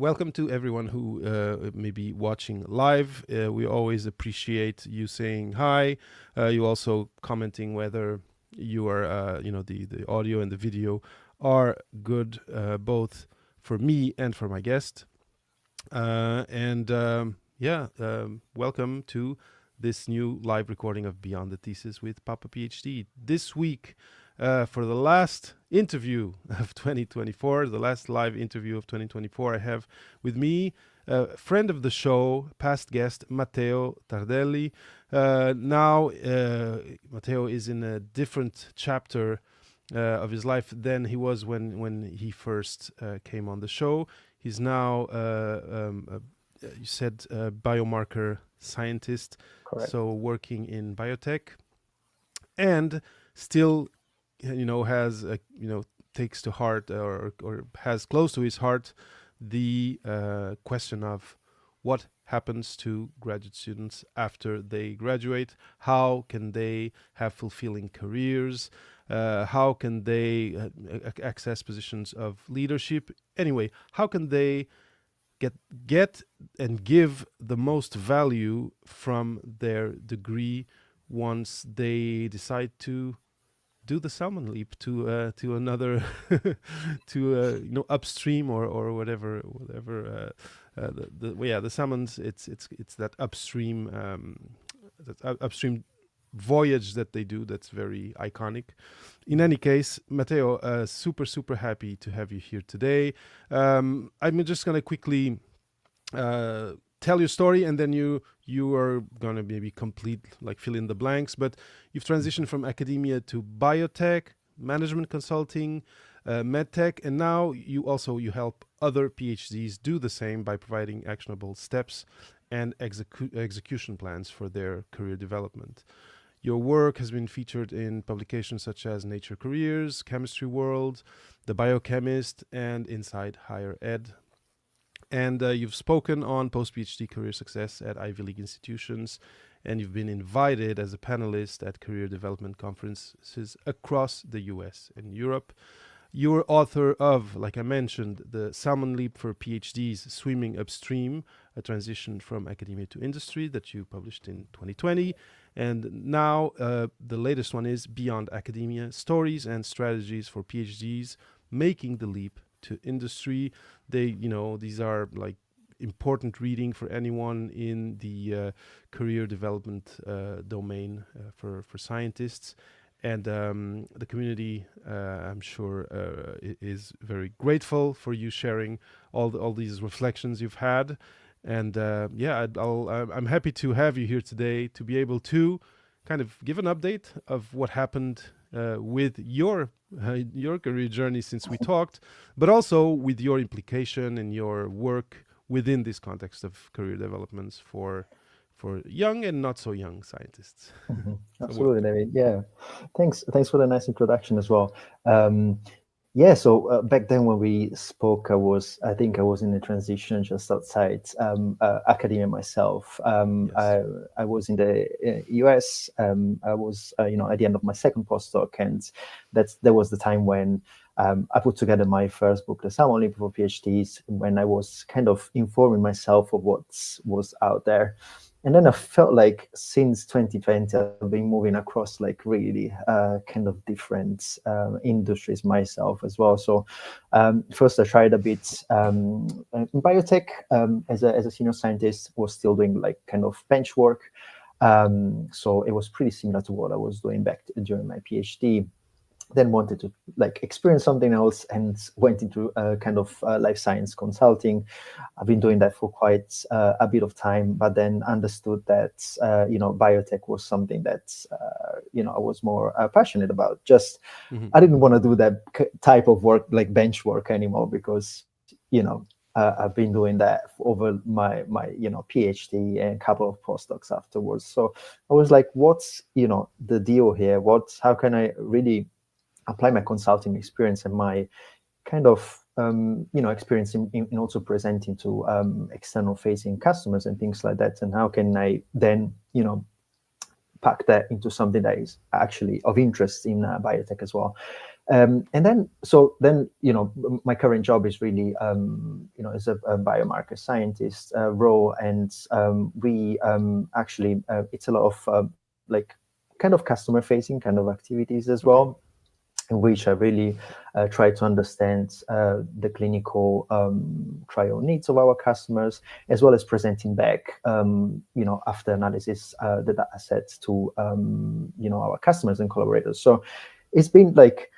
Welcome to everyone who may be watching live. We always appreciate you saying hi. You also commenting whether you are, the audio and the video are good, both for me and for my guest. Welcome to this new live recording of Beyond the Thesis with Papa PhD. This week, for the last interview of 2024, the last live interview of 2024, I have with me a friend of the show, past guest, Matteo Tardelli. Now, Matteo is in a different chapter of his life than he was when he first came on the show. He's now, you said, biomarker scientist, Correct. so working in biotech, and still, has takes to heart or has close to his heart the question of what happens to graduate students after they graduate. How can they have fulfilling careers? How can they access positions of leadership? Anyway, how can they get and give the most value from their degree once they decide to do the salmon leap to another to upstream or whatever the salmons, it's that upstream upstream voyage that they do that's very iconic. In any case, Matteo, super happy to have you here today. I'm just gonna quickly tell your story, and then you are gonna maybe complete, like, fill in the blanks. But you've transitioned from academia to biotech, management consulting, medtech, and now you help other PhDs do the same by providing actionable steps and execution plans for their career development. Your work has been featured in publications such as Nature Careers, Chemistry World, The Biochemist, and Inside Higher Ed. And you've spoken on post-PhD career success at Ivy League institutions, and you've been invited as a panelist at career development conferences across the US and Europe. You're author of, like I mentioned, The Salmon Leap for PhDs, Swimming Upstream, a transition from academia to industry, that you published in 2020. And now the latest one is Beyond Academia, Stories and Strategies for PhDs Making the Leap to Industry. These are like important reading for anyone in the career development domain for scientists. And the community, I'm sure, is very grateful for you sharing all these reflections you've had. And I'm happy to have you here today to be able to kind of give an update of what happened with your career journey since we talked, but also with your implication and your work within this context of career developments for young and not so young scientists. Absolutely, David. Yeah, thanks for the nice introduction as well. So back then when we spoke, I think I was in a transition just outside academia myself. Yes. I was in the US. I was at the end of my second postdoc, and that was the time when I put together my first book, The Salmon Leap for PhDs, when I was kind of informing myself of what was out there. And then I felt like since 2020, I've been moving across like really kind of different industries myself as well. So first I tried a bit in biotech as a senior scientist, was still doing like kind of bench work. So it was pretty similar to what I was doing back during my PhD. Then wanted to like experience something else and went into kind of life science consulting. I've been doing that for quite a bit of time, but then understood that biotech was something that I was more passionate about. Just I didn't want to do that type of work, like bench work anymore, because I've been doing that over my PhD and a couple of postdocs afterwards. So I was like, what's the deal here? How can I really apply my consulting experience and my kind of experience in also presenting to external facing customers and things like that, and how can I then pack that into something that is actually of interest in biotech as well. And then, my current job is really, as a biomarker scientist role, and we actually it's a lot of like kind of customer facing kind of activities as Okay. well, in which I really try to understand the clinical trial needs of our customers, as well as presenting back, after analysis, the data sets to, our customers and collaborators. So it's been like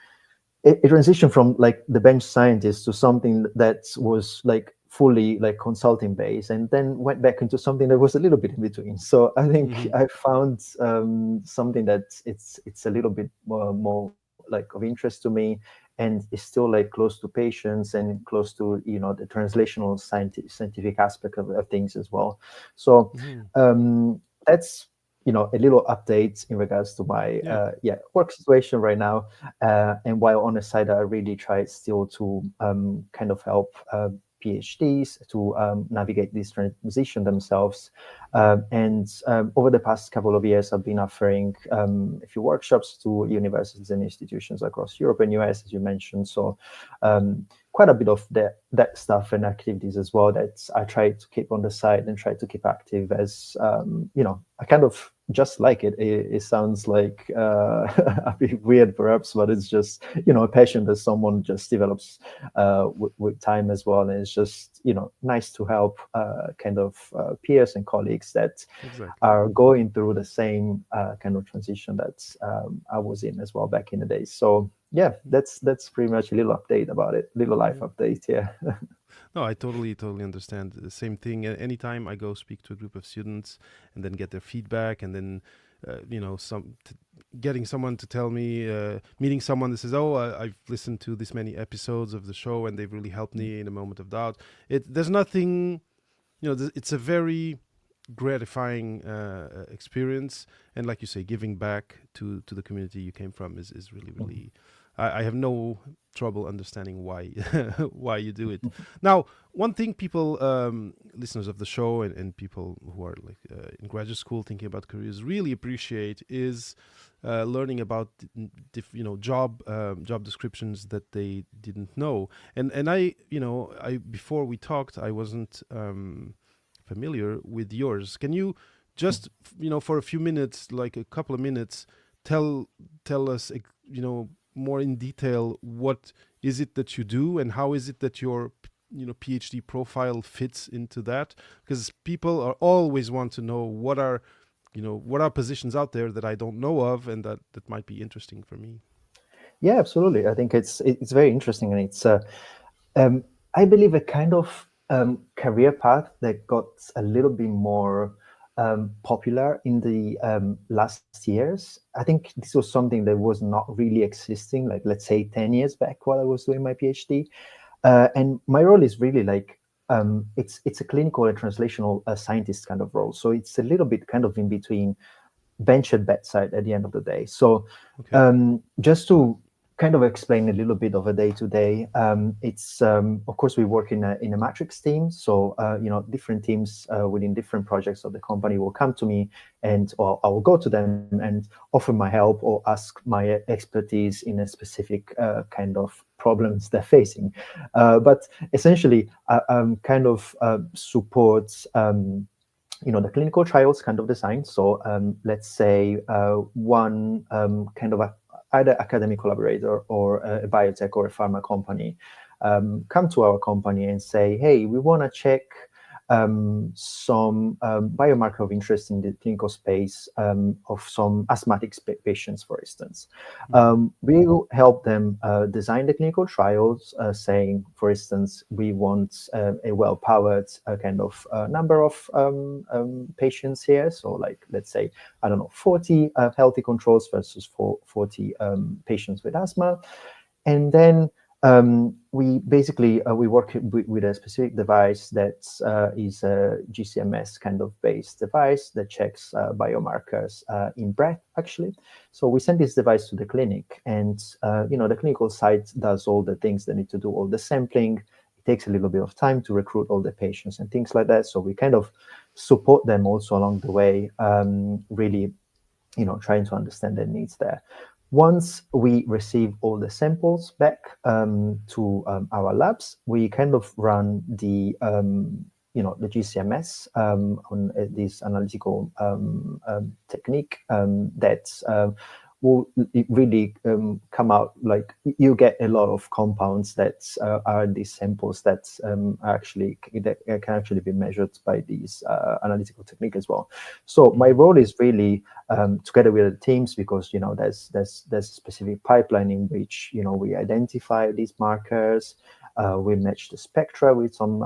a transition from like the bench scientist to something that was like fully like consulting based, and then went back into something that was a little bit in between. So I think Hmm. I found something that it's a little bit more like of interest to me, and is still like close to patients and close to the translational scientific aspect of things as well. So Hmm. that's a little update in regards to my Yeah. work situation right now. And while on the side, I really try still to kind of help PhDs to navigate this transition themselves. And over the past couple of years, I've been offering a few workshops to universities and institutions across Europe and US, as you mentioned. So quite a bit of that stuff and activities as well that I try to keep on the side and try to keep active, as I kind of just like it. It sounds like a bit weird perhaps, but it's just a passion that someone just develops with time as well. And it's just nice to help kind of peers and colleagues that Exactly. are going through the same kind of transition that I was in as well back in the days. So yeah, that's pretty much a little update about it, little life Hmm. update. Yeah. No, I totally understand. The same thing. Anytime I go speak to a group of students and then get their feedback, and then getting someone to tell me, meeting someone that says, "Oh, I've listened to this many episodes of the show, and they've really helped me in a moment of doubt." There's nothing, it's a very gratifying experience, and like you say, giving back to the community you came from is really Mhm. really. I have no trouble understanding why why you do it. Now, one thing people, listeners of the show, and people who are like in graduate school thinking about careers really appreciate is learning about job descriptions that they didn't know. And I before we talked, I wasn't familiar with yours. Can you just for a few minutes, like a couple of minutes, tell us more in detail what is it that you do, and how is it that your PhD profile fits into that? Because people are always want to know what are positions out there that I don't know of, and that might be interesting for me. Yeah, absolutely. I think it's very interesting, and it's um, I believe a kind of career path that got a little bit more popular in the last years. I think this was something that was not really existing, like let's say 10 years back while I was doing my PhD. And my role is really like it's a clinical and translational scientist kind of role. So it's a little bit kind of in between bench at bedside at the end of the day. So Okay. just to kind of explain a little bit of a day to day, it's of course we work in a matrix team. So different teams within different projects of the company will come to me, and or I will go to them and offer my help or ask my expertise in a specific kind of problems they're facing. But essentially, kind of supports. The clinical trials kind of design. So let's say one kind of either academic collaborator or a biotech or a pharma company come to our company and say, hey, we want to check some biomarker of interest in the clinical space of some asthmatic patients, for instance. Hmm. We will help them design the clinical trials, saying, for instance, we want a well-powered kind of number of patients here. So, like, let's say, I don't know, 40 healthy controls versus 40 patients with asthma. And then we basically we work with a specific device that is a GCMS kind of based device that checks biomarkers in breath, actually. So we send this device to the clinic, and the clinical site does all the things they need to do, all the sampling. It takes a little bit of time to recruit all the patients and things like that. So we kind of support them also along the way, really trying to understand their needs there. Once we receive all the samples back to our labs, we kind of run the the GCMS on this analytical technique that will really come out, like you get a lot of compounds that are these samples that can actually be measured by these analytical technique as well. So my role is really together with the teams, because there's a specific pipeline in which we identify these markers. We match the spectra with some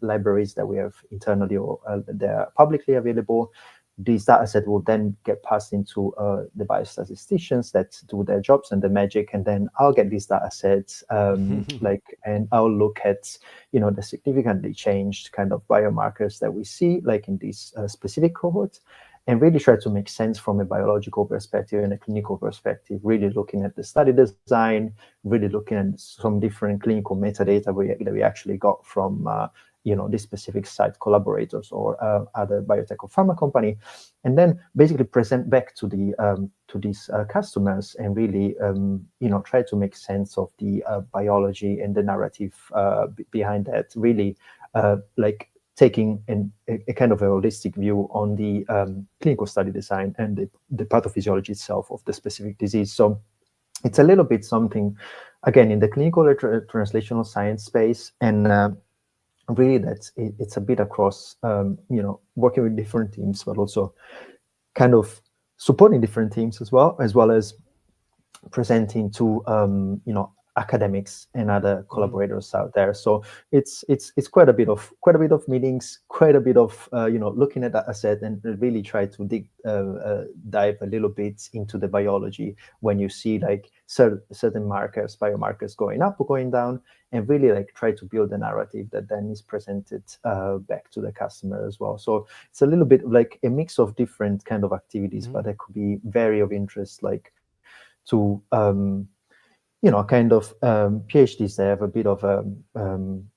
libraries that we have internally or they're publicly available. These data set will then get passed into the biostatisticians that do their jobs and the magic, and then I'll get these data sets and I'll look at the significantly changed kind of biomarkers that we see, like in these specific cohorts, and really try to make sense from a biological perspective and a clinical perspective, really looking at the study design, really looking at some different clinical metadata that we actually got from this specific site collaborators or other biotech or pharma company, and then basically present back to these customers and really try to make sense of the biology and the narrative behind that. Really taking a kind of a holistic view on the clinical study design and the pathophysiology itself of the specific disease. So it's a little bit something, again, in the clinical translational science space, and really it's a bit across, working with different teams, but also kind of supporting different teams as well as presenting to academics and other collaborators out there. So it's quite a bit of meetings, quite a bit of looking at that asset and really try to dive a little bit into the biology when you see like certain biomarkers going up or going down, and really like try to build a narrative that then is presented back to the customer as well. So it's a little bit like a mix of different kind of activities, but that could be very of interest, like to kind of PhDs that have a bit of a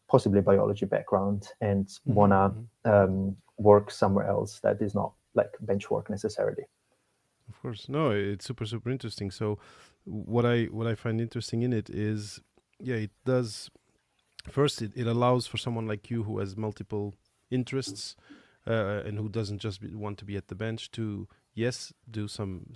possibly biology background and wanna work somewhere else that is not like bench work necessarily. Of course, no, it's super interesting. So what I find interesting in it is, it does. First, it allows for someone like you who has multiple interests and who doesn't just want to be at the bench to do some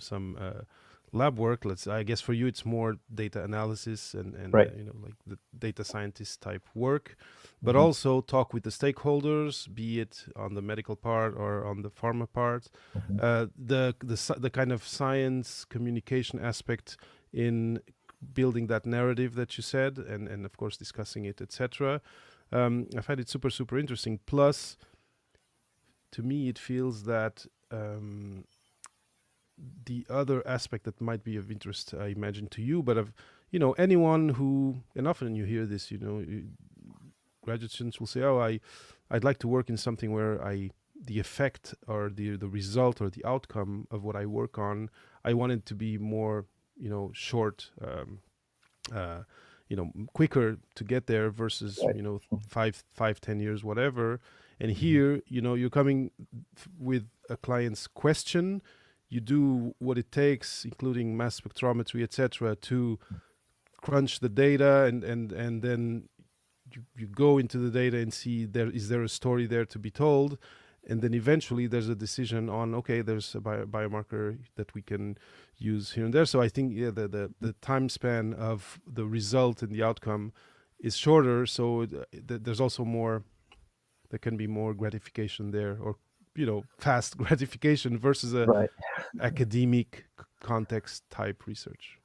lab work. I guess for you it's more data analysis and right. Like the data scientist type work, but also talk with the stakeholders, be it on the medical part or on the pharma part. The kind of science communication aspect in building that narrative that you said, and of course discussing it, etc. I find it super interesting. Plus, to me, it feels that the other aspect that might be of interest, I imagine, to you, but of anyone who, and often you hear this, graduate students will say, "Oh, I'd like to work in something where the effect or the result or the outcome of what I work on, I want it to be more, short, quicker to get there versus right. 5-10 years, whatever." And here, you're coming with a client's question. You do what it takes, including mass spectrometry, etc., to crunch the data, and then you go into the data and see is there a story there to be told, and then eventually there's a decision on, okay, there's a biomarker that we can use here and there. So I think the time span of the result and the outcome is shorter, so there's also more, there can be more gratification there, or fast gratification versus a Right. academic context type research.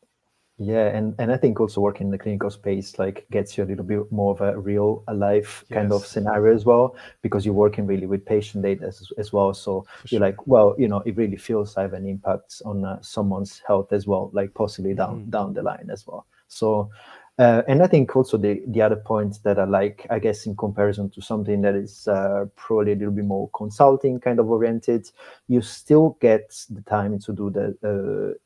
Yeah, and I think also working in the clinical space like gets you a little bit more of a real life kind of scenario as well, because you're working really with patient data as well. So you're like, well, it really feels like an impact on someone's health as well, like possibly down the line as well. So and I think also the other point that I like, I guess, in comparison to something that is probably a little bit more consulting kind of oriented, you still get the time to do the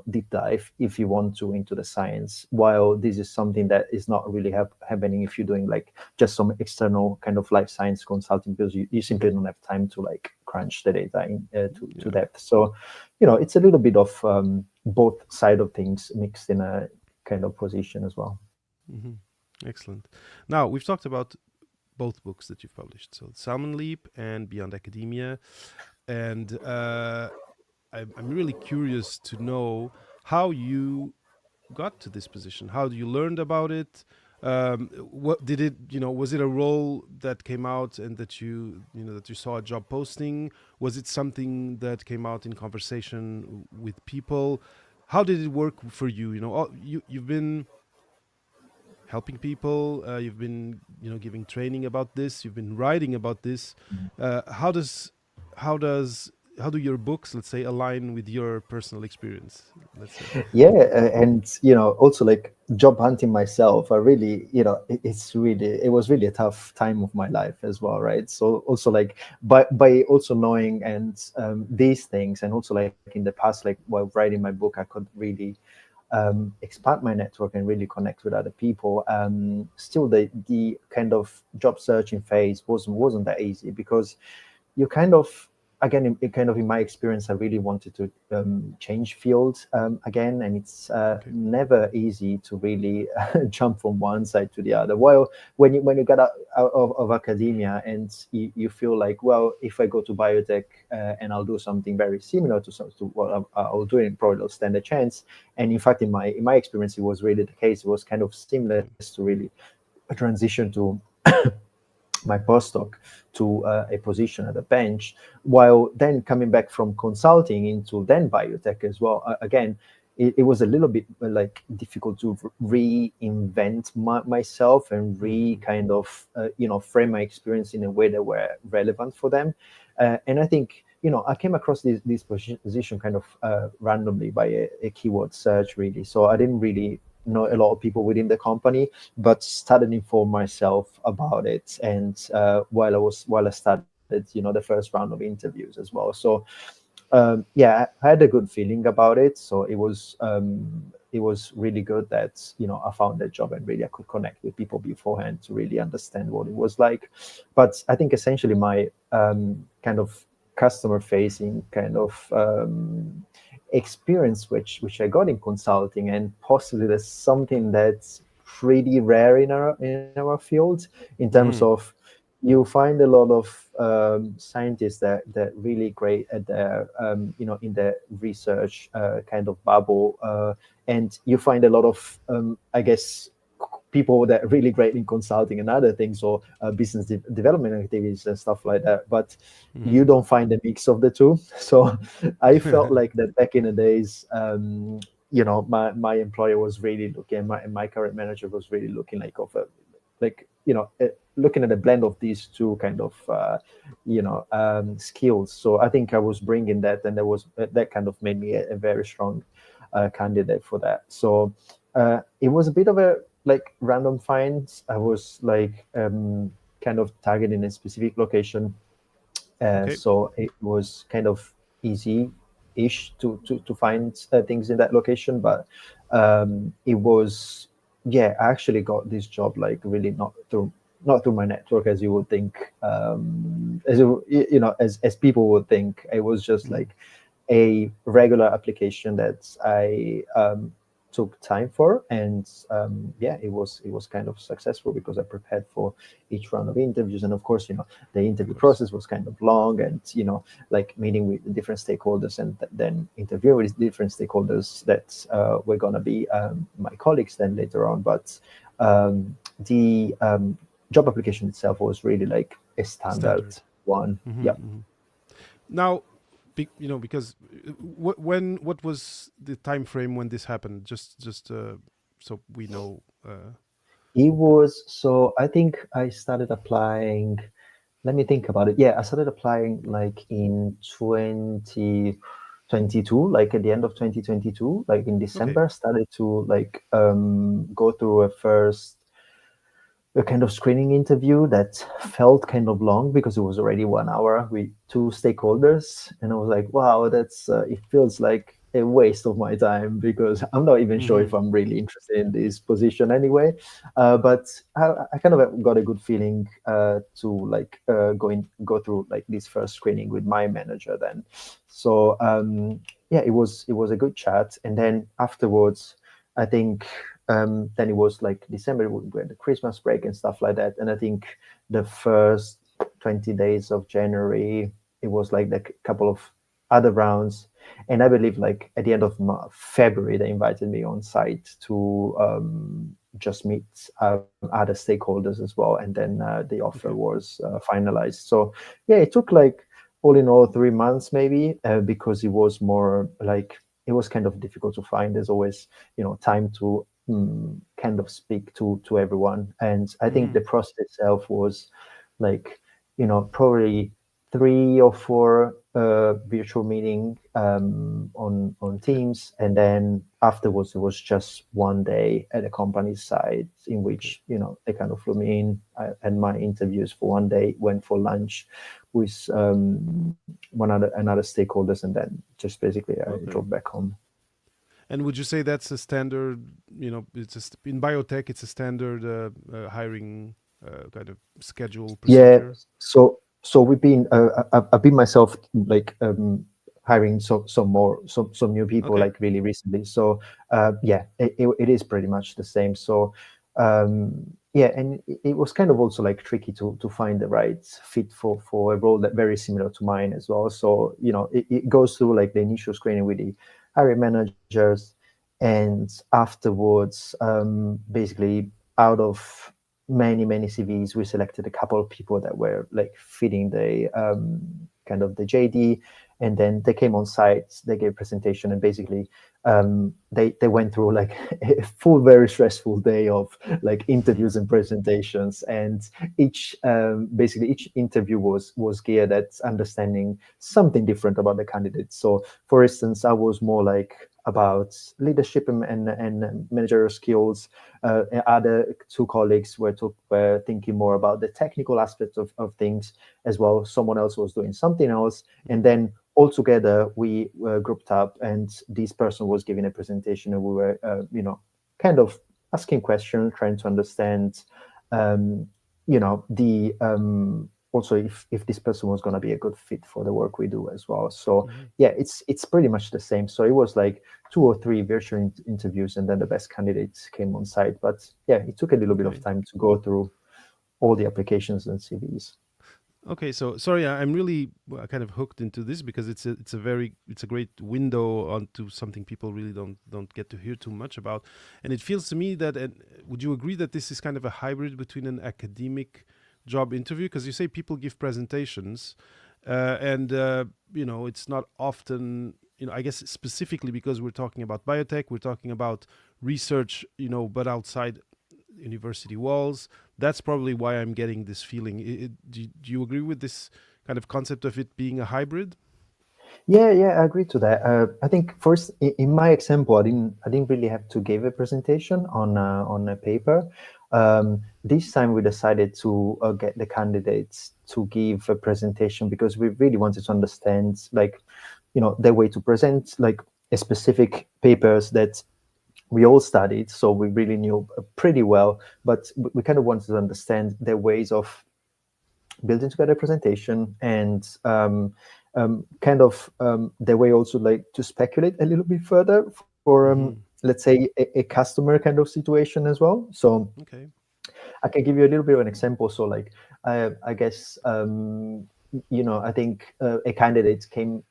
deep dive if you want to into the science, while this is something that is not really happening if you're doing like just some external kind of life science consulting, because you simply don't have time to like crunch the data to depth. So it's a little bit of both side of things mixed in a kind of position as well. Hmm. Excellent. Now, we've talked about both books that you've published, so Salmon Leap and Beyond Academia. And I'm really curious to know how you got to this position. How you learned about it? What did it? Was it a role that came out and that that you saw a job posting? Was it something that came out in conversation with people? How did it work for you? You've been helping people. You've been giving training about this. You've been writing about this. How does how does how do your books, let's say, align with your personal experience? Let's say. Yeah, and also like job hunting myself, I really, it was really a tough time of my life as well, right? So also like by also knowing and these things, and also like in the past, like while writing my book, I could really expand my network and really connect with other people. Still, the kind of job searching phase wasn't that easy, because you kind of, again, kind of in my experience, I really wanted to change fields again, and it's Okay. never easy to really jump from one side to the other. Well, when you get out of academia and you feel like, well, if I go to biotech and I'll do something very similar to what I'll do, and probably I'll stand a chance. And in fact, in my experience, it was really the case. It was kind of seamless to really transition to my postdoc to a position at a bench, while then coming back from consulting into then biotech as well. Again, it was a little bit like difficult to reinvent myself and Hmm. kind of frame my experience in a way that were relevant for them. And I think I came across this position kind of randomly by a keyword search, really. So I didn't really know a lot of people within the company, but started inform myself about it. And while I started, the first round of interviews as well. So yeah, I had a good feeling about it. So it was really good that I found that job, and really I could connect with people beforehand to really understand what it was like. But I think essentially my kind of customer facing kind of experience, which I got in consulting, and possibly that's something that's pretty rare in our field, in terms Hmm. of you find a lot of scientists that really great at their in the research kind of bubble, and you find a lot of I guess people that are really great in consulting and other things, or business development activities and stuff like that, but you Hmm. don't find a mix of the two. So I felt like that back in the days, my employer was really looking, my current manager was really looking like of a, like looking at a blend of these two kind of skills. So I think I was bringing that, and that kind of made me a very strong candidate for that. So it was a bit of a like random find. I was like kind of targeting a specific location, Okay. so it was kind of easy-ish to find things in that location. But it was, yeah, I actually got this job like really not through my network, as you would think, as people would think. It was just Hmm. like a regular application that I took time for, and yeah, it was kind of successful because I prepared for each round of interviews. And of course, the Of interview course. process was kind of long, and like meeting with different stakeholders, and then interviewing with different stakeholders that were going to be my colleagues then later on. But the job application itself was really like a standard Standard. one. Hmm. Yeah. Hmm. Now, because what was the time frame when this happened? Just so we know. It was, so I think I started applying. Let me think about it. Yeah, I started applying like in 2022, like at the end of 2022, like in Okay. December, started to like go through a kind of screening interview that felt kind of long because it was already 1 hour with two stakeholders. And I was like, wow, it feels like a waste of my time because I'm not even sure if Hmm. I'm really interested in this position anyway. But I kind of got a good feeling to like go through like this first screening with my manager then. So yeah, it was a good chat, and then afterwards, I think then it was like December, we had the Christmas break and stuff like that, and I think the first 20 days of January, it was like a couple of other rounds. And I believe like at the end of February, they invited me on site to just meet other stakeholders as well. And then the offer Okay. was finalized. So yeah, it took like all in all 3 months maybe because it was more like, it was kind of difficult to find. There's always, time to kind of speak to everyone. And I think Hmm. the process itself was like, probably 3 or 4 virtual meeting on Okay. Teams, and then afterwards it was just one day at the company site in Okay. which they kind of flew me in. I had my interviews for one day, went for lunch with one other another stakeholders, and then just basically I Okay. drove back home. And would you say that's a standard? In biotech, it's a standard hiring kind of schedule Yeah, procedure. so we've been I've been myself like hiring some new people Okay. like really recently. So yeah, it is pretty much the same. So yeah, and it was kind of also like tricky to find the right fit for a role that very similar to mine as well. So it goes through like the initial screening with the hiring managers, and afterwards basically out of many CVs, we selected a couple of people that were like fitting the kind of the JD, and then they came on site, they gave a presentation, and basically they went through like a full, very stressful day of like interviews and presentations, and basically each interview was geared at understanding something different about the candidates. So, for instance, I was more like about leadership and managerial skills. Other two colleagues were thinking more about the technical aspects of things as well. Someone else was doing something else, and Hmm. then all together we were grouped up, and this person was giving a presentation, and we were, kind of asking questions, trying to understand, um, the also if this person was going to be a good fit for the work we do as well. So Hmm. yeah, it's pretty much the same. So it was like 2 or 3 virtual interviews, and then the best candidates came on site. But yeah, it took a little bit of Okay. time to go through all the applications and CVs. Okay, so sorry, I'm really kind of hooked into this because it's a great window onto something people really don't get to hear too much about, and it feels to me that. And would you agree that this is kind of a hybrid between an academic job interview, because you say people give presentations, and it's not often. I guess specifically because we're talking about biotech, we're talking about research, but outside university walls. That's probably why I'm getting this feeling. Do you agree with this kind of concept of it being a hybrid? Yeah, I agree to that. I think first, in my example, I didn't really have to give a presentation on a paper. This time, we decided to get the candidates to give a presentation because we really wanted to understand, like, their way to present, like, a specific papers that we all studied, so we really knew pretty well. But we kind of wanted to understand their ways of building together a presentation, and kind of the way also like to speculate a little bit further for Hmm. let's say a customer kind of situation as well. So Okay. I can give you a little bit of an example. So, like, I guess, I think a candidate came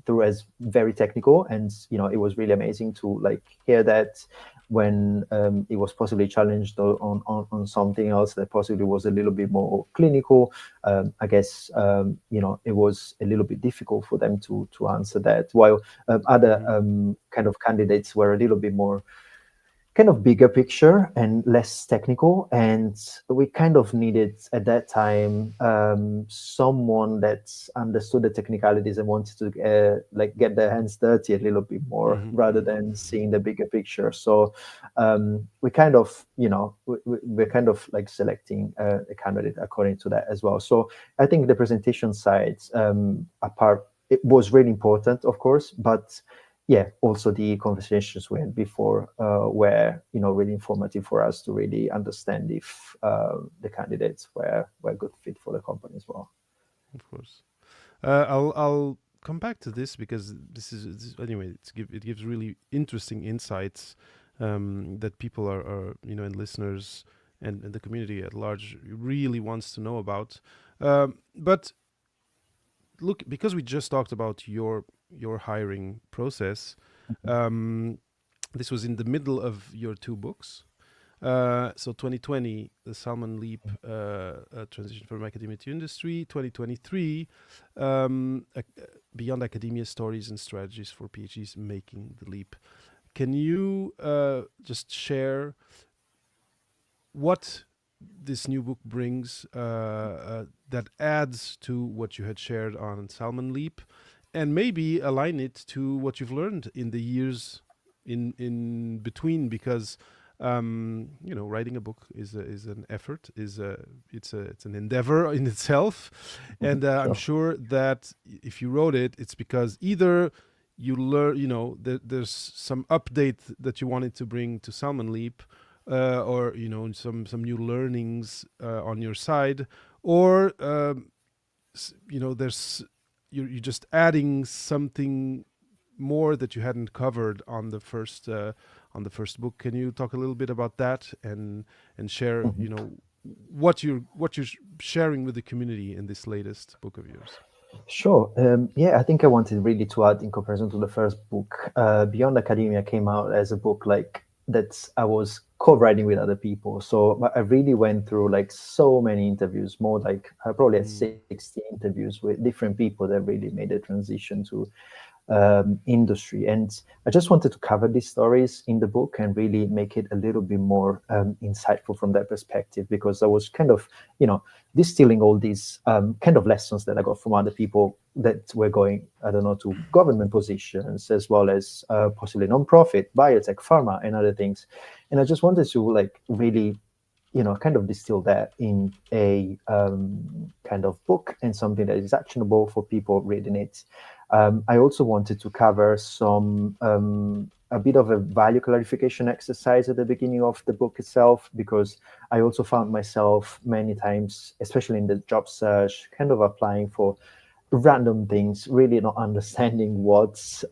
through as very technical, and it was really amazing to like hear that when it was possibly challenged on something else that possibly was a little bit more clinical. I guess it was a little bit difficult for them to answer that, while other Hmm. kind of candidates were a little bit more kind of bigger picture and less technical, and we kind of needed at that time someone that understood the technicalities and wanted to like get their hands dirty a little bit more Hmm. rather than seeing the bigger picture. So we kind of we're kind of like selecting a candidate according to that as well. So I think the presentation side, apart, it was really important, of course, but yeah, also the conversations we had before were, really informative for us to really understand if the candidates were a good fit for the company as well. Of course. I'll come back to this because anyway. It gives really interesting insights that people are and listeners and the community at large really wants to know about. But look, because we just talked about your hiring process, um, this was in the middle of your two books. So 2020, the Salmon Leap transition from academia to industry. 2023, beyond academia, stories and strategies for PhDs making the leap. Can you just share what this new book brings that adds to what you had shared on Salmon Leap, and maybe align it to what you've learned in the years in between? Because writing a book is an effort, it's an endeavor in itself, and I'm Sure. sure that if you wrote it, it's because either you learn, there's some update that you wanted to bring to Salmon Leap, or some new learnings on your side, or there's you're just adding something more that you hadn't covered on the first book. Can you talk a little bit about that and share what you're sharing with the community in this latest book of yours? Sure. Yeah, I think I wanted really to add, in comparison to the first book, Beyond Academia came out as a book like that I was co-writing with other people. So I really went through like so many interviews, more like I probably had Mm. 60 interviews with different people that really made the transition to industry. And I just wanted to cover these stories in the book and really make it a little bit more insightful from that perspective, because I was kind of, distilling all these kind of lessons that I got from other people that were going, I don't know, to government positions, as well as possibly nonprofit, biotech, pharma, and other things. And I just wanted to like really kind of distill that in a kind of book and something that is actionable for people reading it. I also wanted to cover some a bit of a value clarification exercise at the beginning of the book itself, because I also found myself many times, especially in the job search, kind of applying for random things, really not understanding what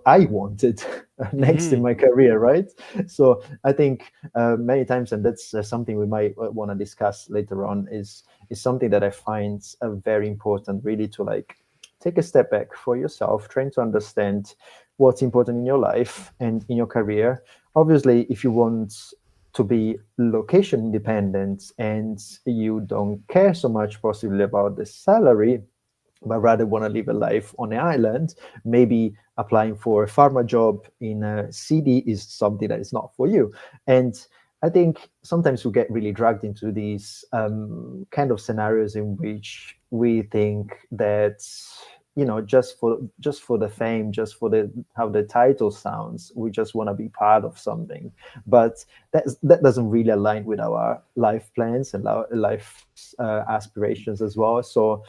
I wanted next in Mm-hmm. my career, right? So I think many times, and that's something we might want to discuss later on, is something that I find very important, really, to like take a step back for yourself, trying to understand what's important in your life and in your career. Obviously, if you want to be location independent and you don't care so much possibly about the salary, but rather want to live a life on an island, maybe applying for a pharma job in a city is something that is not for you. And I think sometimes we get really dragged into these kind of scenarios in which we think that just for the fame, just for the how the title sounds, we just want to be part of something. But that doesn't really align with our life plans and our life aspirations as well. So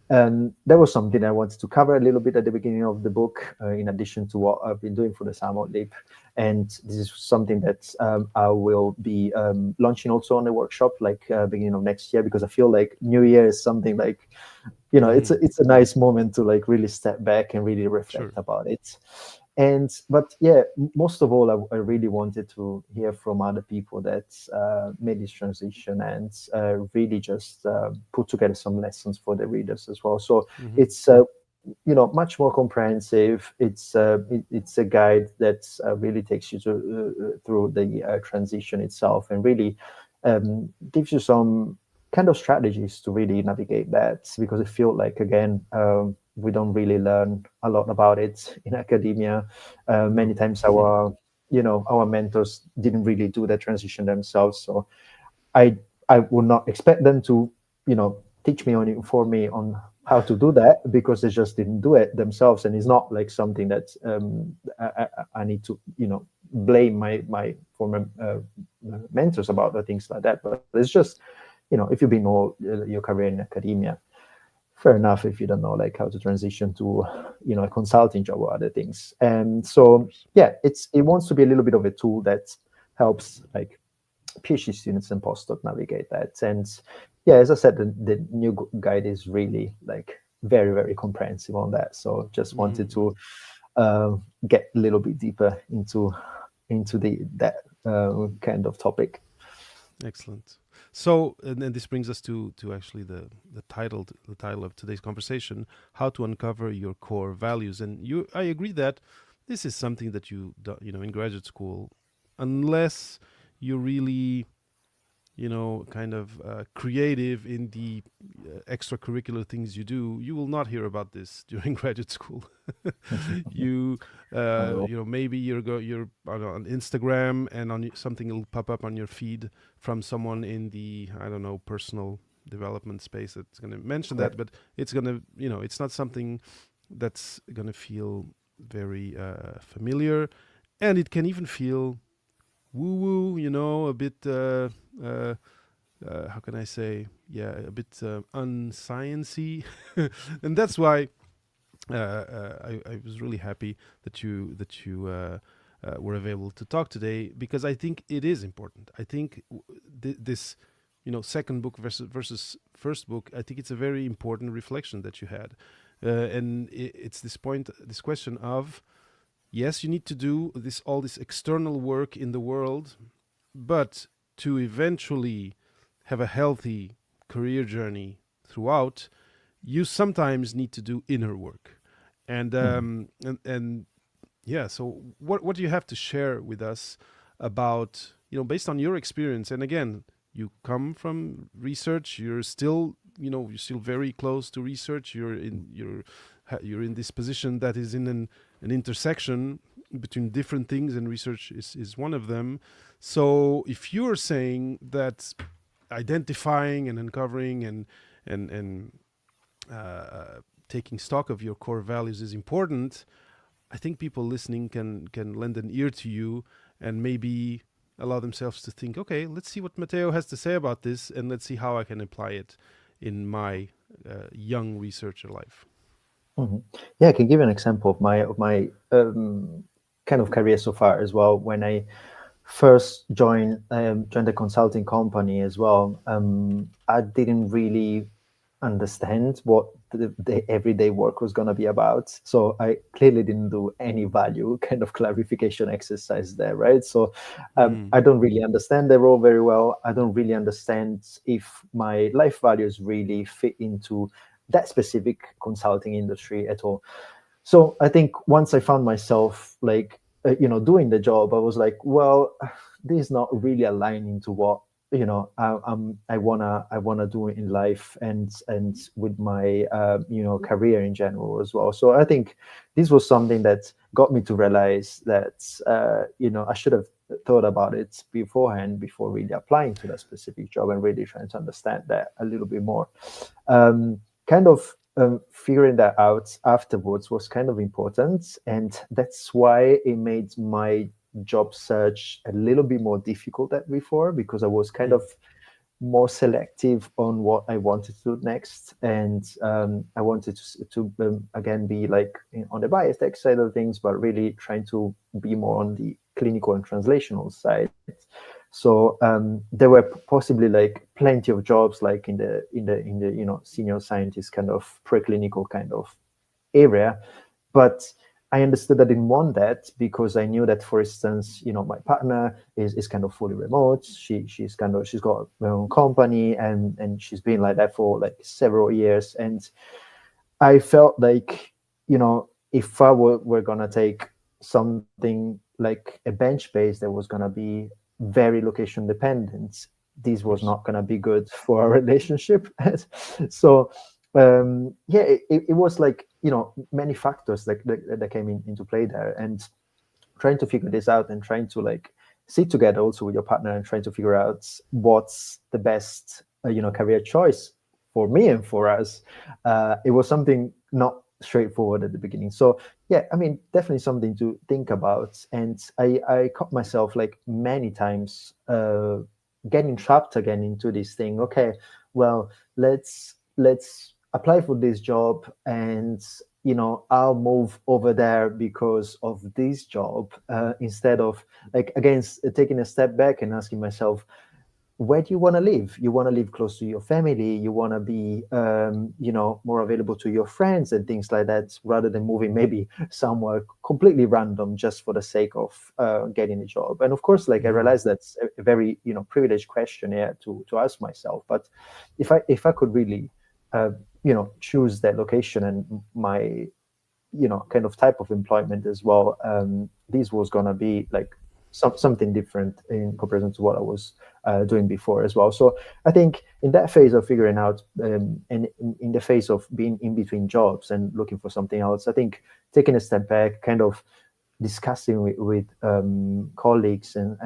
that was something I wanted to cover a little bit at the beginning of the book, in addition to what I've been doing for the Salmon Leap. And this is something that I will be launching also on a workshop, like beginning of next year, because I feel like New Year is something like, Mm-hmm. it's a nice moment to like really step back and really reflect Sure. about it. But yeah, most of all, I really wanted to hear from other people that made this transition and really just put together some lessons for the readers as well. So Mm-hmm. it's much more comprehensive. It's a guide that really takes you through the transition itself, and really gives you some kind of strategies to really navigate that, because I feel like, again, we don't really learn a lot about it in academia. Many No. times our mentors didn't really do the transition themselves, so I would not expect them to teach me or inform me on how to do that, because they just didn't do it themselves. And it's not like something that I need to blame my former mentors about, or things like that. But it's just, if you've been all your career in academia, fair enough if you don't know like how to transition to a consulting job or other things. And so Course. yeah, it wants to be a little bit of a tool that helps like PhD students and postdoc navigate that. And yeah, as I said, the new guide is really like very, very comprehensive on that. So just wanted Mm. to get a little bit deeper into that kind of topic. Excellent. So, and this brings us to actually the title of today's conversation: how to uncover your core values. And I agree that this is something that you do, in graduate school, unless you really kind of creative in the extracurricular things you do, you will not hear about this during graduate school. you maybe you're on Instagram, and something will pop up on your feed from someone in the, I don't know, personal development space that's going to mention that, Correct. but it's going to, it's not something that's going to feel very familiar, and it can even feel woo woo, a bit how can I say, yeah, a bit unsciency. And that's why I was really happy that you were available to talk today, because I think it is important. I think this, second book versus first book, I think it's a very important reflection that you had, and it's this question of, yes, you need to do all this external work in the world, but to eventually have a healthy career journey throughout, you sometimes need to do inner work. And Mhm. and yeah, so what do you have to share with us about, based on your experience? And again, you come from research, you're still very close to research, you're in this position that is in an intersection between different things, and research is one of them. So if you're saying that identifying and uncovering and taking stock of your core values is important, I think people listening can lend an ear to you, and maybe allow themselves to think, okay, let's see what Matteo has to say about this, and let's see how I can apply it in my young researcher life. Mhm. Yeah, I can give an example of my kind of career so far as well. When I first joined a consulting company as well, I didn't really understand what the everyday work was going to be about. So I clearly didn't do any value kind of clarification exercise there, right? So Mm. I don't really understand the role very well. I don't really understand if my life values really fit into that specific consulting industry at all. So I think once I found myself like doing the job, I was like, well, this is not really aligning to what I wanna do in life and with my career in general as well. So I think this was something that got me to realize that I should have thought about it beforehand before really applying to that specific job and really trying to understand that a little bit more. Kind of figuring that out afterwards was kind of important, and that's why it made my job search a little bit more difficult than before, because I was kind of Mm. more selective on what I wanted to do next, and I wanted to again be like on the biotech side of things, but really trying to be more on the clinical and translational side. So there were possibly like plenty of jobs like in the senior scientist kind of preclinical kind of area, but I understood I didn't want that because I knew that, for instance, my partner is kind of fully remote. She's got her own company, and she's been like that for like several years. And I felt like, if I were gonna take something like a bench base that was gonna be very location dependent, this Of was course. not gonna be good for our relationship. So yeah, it was like many factors that came into play there, and trying to figure this out and trying to like sit together also with your partner and trying to figure out what's the best career choice for me and for us. It was something not straightforward at the beginning. So yeah, I mean, definitely something to think about. And I caught myself like many times getting trapped again into this thing. Okay, well, let's apply for this job and I'll move over there because of this job, instead of like again taking a step back and asking myself, where do you want to live? You want to live close to your family. You want to be, more available to your friends and things like that, rather than moving maybe somewhere completely random just for the sake of getting a job. And of course, like I Mm-hmm. realize that's a very, privileged question here to ask myself. But if I could really, choose that location and my kind of type of employment as well, this was gonna be like something different in comparison to what I was doing before as well. So I think in that phase of figuring out, and in the phase of being in between jobs and looking for something else, I think taking a step back, kind of discussing with colleagues and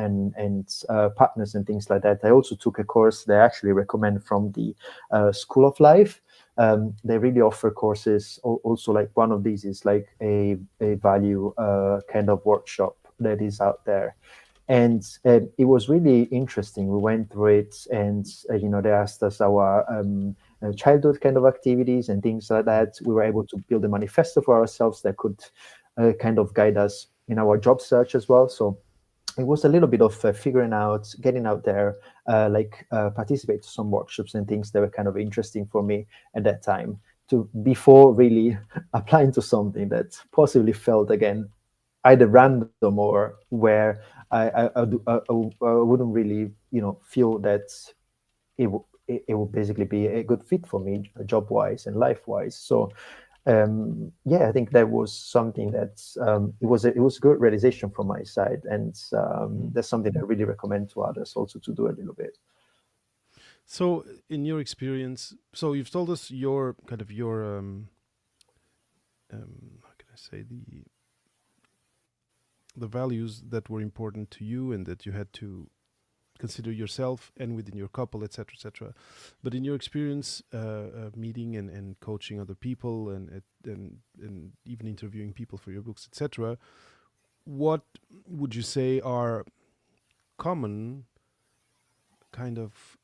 partners and things like that. I also took a course they actually recommend from the School of Life. They really offer courses. Also, like one of these is like a value kind of workshop that is out there, and it was really interesting. We went through it, and they asked us our childhood kind of activities and things like that. We were able to build a manifesto for ourselves that could kind of guide us in our job search as well. So it was a little bit of figuring out, getting out there, participate to some workshops and things that were kind of interesting for me at that time, to before really applying to something that possibly felt again either random or where I wouldn't really feel that it would basically be a good fit for me job wise and life wise. So yeah, I think that was something that it was a good realization from my side, and Mm-hmm. that's something I really recommend to others also to do a little bit. So, in your experience, so you've told us your kind of your how can I say, the values that were important to you and that you had to consider yourself and within your couple, etc., etc. But in your experience, meeting and coaching other people and even interviewing people for your books, etc., what would you say are common kind of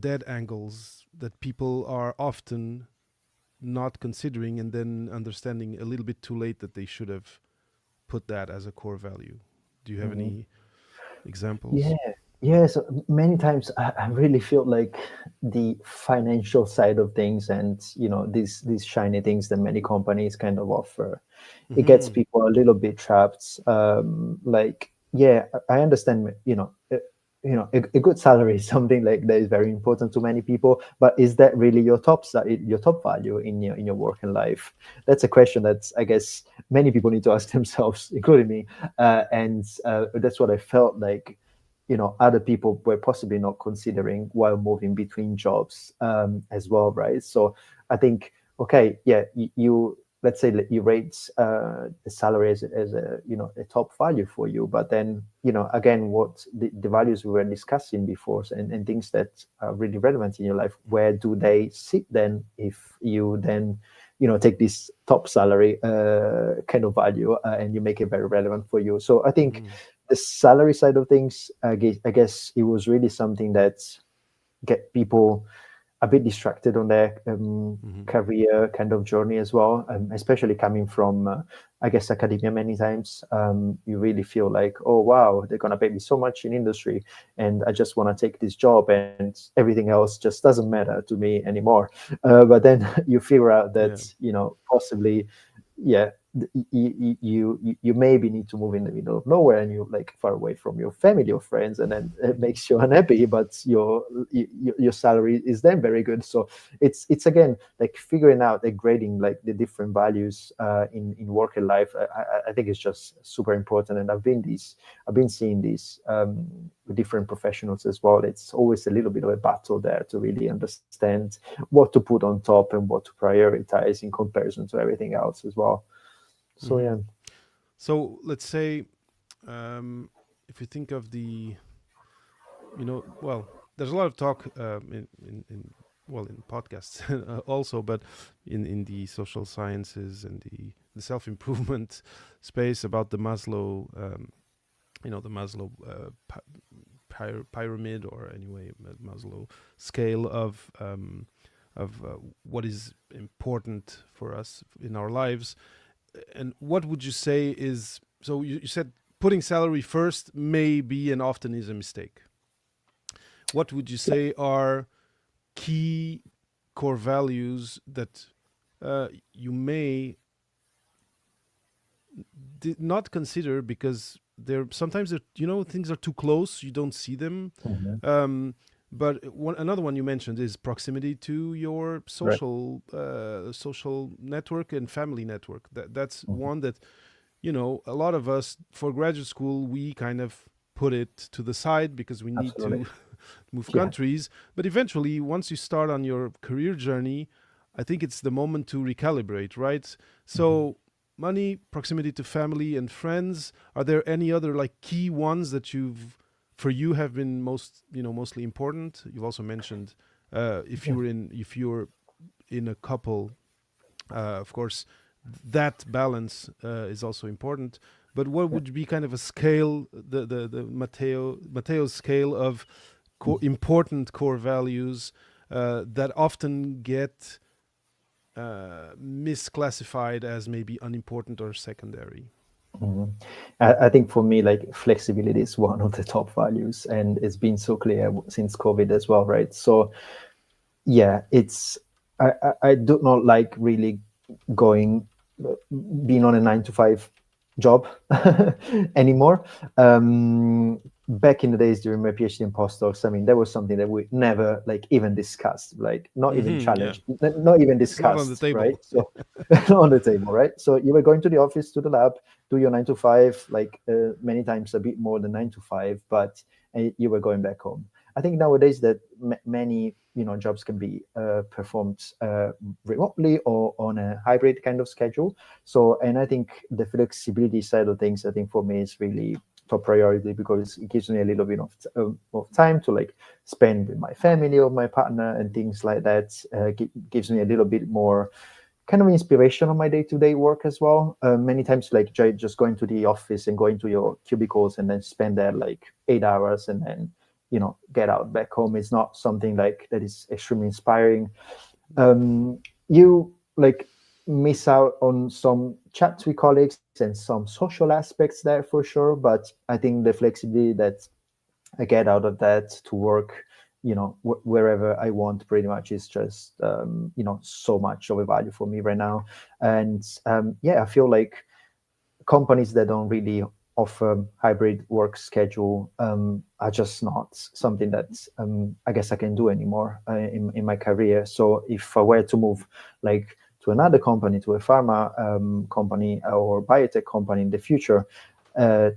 dead angles that people are often not considering and then understanding a little bit too late that they should have put that as a core value? Do you have Mhm. any examples? Yeah, yeah. So many times I really feel like the financial side of things, and these shiny things that many companies kind of offer, it gets Mm-hmm. people a little bit trapped. Like, yeah, I understand. A good salary is something like that is very important to many people. But is that really your top value in your working life? That's a question that I guess many people need to ask themselves, including me. And that's what I felt like. Other people were possibly not considering while moving between jobs as well, right? So I think, okay, yeah, you let's say that you rate the salary as a a top value for you, but then again, what the values we were discussing before, and things that are really relevant in your life, where do they sit then if you then take this top salary kind of value, and you make it very relevant for you? So I think Mm-hmm. the salary side of things, I guess it was really something that get people a bit distracted on their Mm-hmm. career kind of journey as well, especially coming from, I guess, academia. Many times, you really feel like, oh wow, they're gonna pay me so much in industry, and I just want to take this job, and everything else just doesn't matter to me anymore. But then you figure out Yeah. that possibly, yeah, you maybe need to move in the middle of nowhere, and you're like far away from your family or friends, and then it makes you unhappy, but your salary is then very good. So it's again like figuring out and grading like the different values in working life. I think it's just super important, and I've been seeing these with different professionals as well. It's always a little bit of a battle there to really understand what to put on top and what to prioritize in comparison to everything else as well. So Mm-hmm. yeah. So let's say, if you think of well, there's a lot of talk in well, in podcasts also, but in the social sciences and the self improvement space about the Maslow, the Maslow pyramid, or anyway Maslow scale of what is important for us in our lives. And what would you say is, so you said putting salary first may be and often is a mistake. What would you say are key core values that you may did not consider because sometimes things are too close, you don't see them. Mhm. But another one you mentioned is proximity to your Right. social network and family network. That's Mhm. one that, a lot of us for graduate school, we kind of put it to the side because we need Absolutely. to move Yeah. countries. But eventually, once you start on your career journey, I think it's the moment to recalibrate, right? Mhm. So money, proximity to family and friends. Are there any other like key ones that for you have been mostly important? You've also mentioned Yeah. if you're in a couple, of course, that balance is also important. But what Yeah. would be kind of a scale, the Matteo's scale of important core values that often get misclassified as maybe unimportant or secondary? Mhm. I think for me, like flexibility is one of the top values, and it's been so clear since COVID as well, right? So yeah, I do not like really going being on a 9 to 5 job anymore. Back in the days during my PhD and postdocs, I mean, that was something that we never like even discussed, like not even Yeah, challenged, not even it's not on the discussed, right? table. So on the table, right? So you were going to the office, to the lab, do your 9 to 5, like many times a bit more than 9 to 5, but you were going back home. I think nowadays that many jobs can be performed remotely or on a hybrid kind of schedule. So, and I think the flexibility side of things, I think for me is really top priority because it gives me a little bit of time to like spend with my family or my partner and things like that. Gives me a little bit more kind of inspiration on my day-to-day work as well. Many times, like just going to the office and going to your cubicles and then spend there like 8 hours and then get out back home is not something like that is extremely inspiring. You like miss out on some chats with colleagues and some social aspects there for sure, but I think the flexibility that I get out of that to work, wherever I want, pretty much is just, so much of a value for me right now. And yeah, I feel like companies that don't really offer hybrid work schedule are just not something that I guess I can do anymore in my career. So if I were to move like to another company, to a pharma company or biotech company in the future,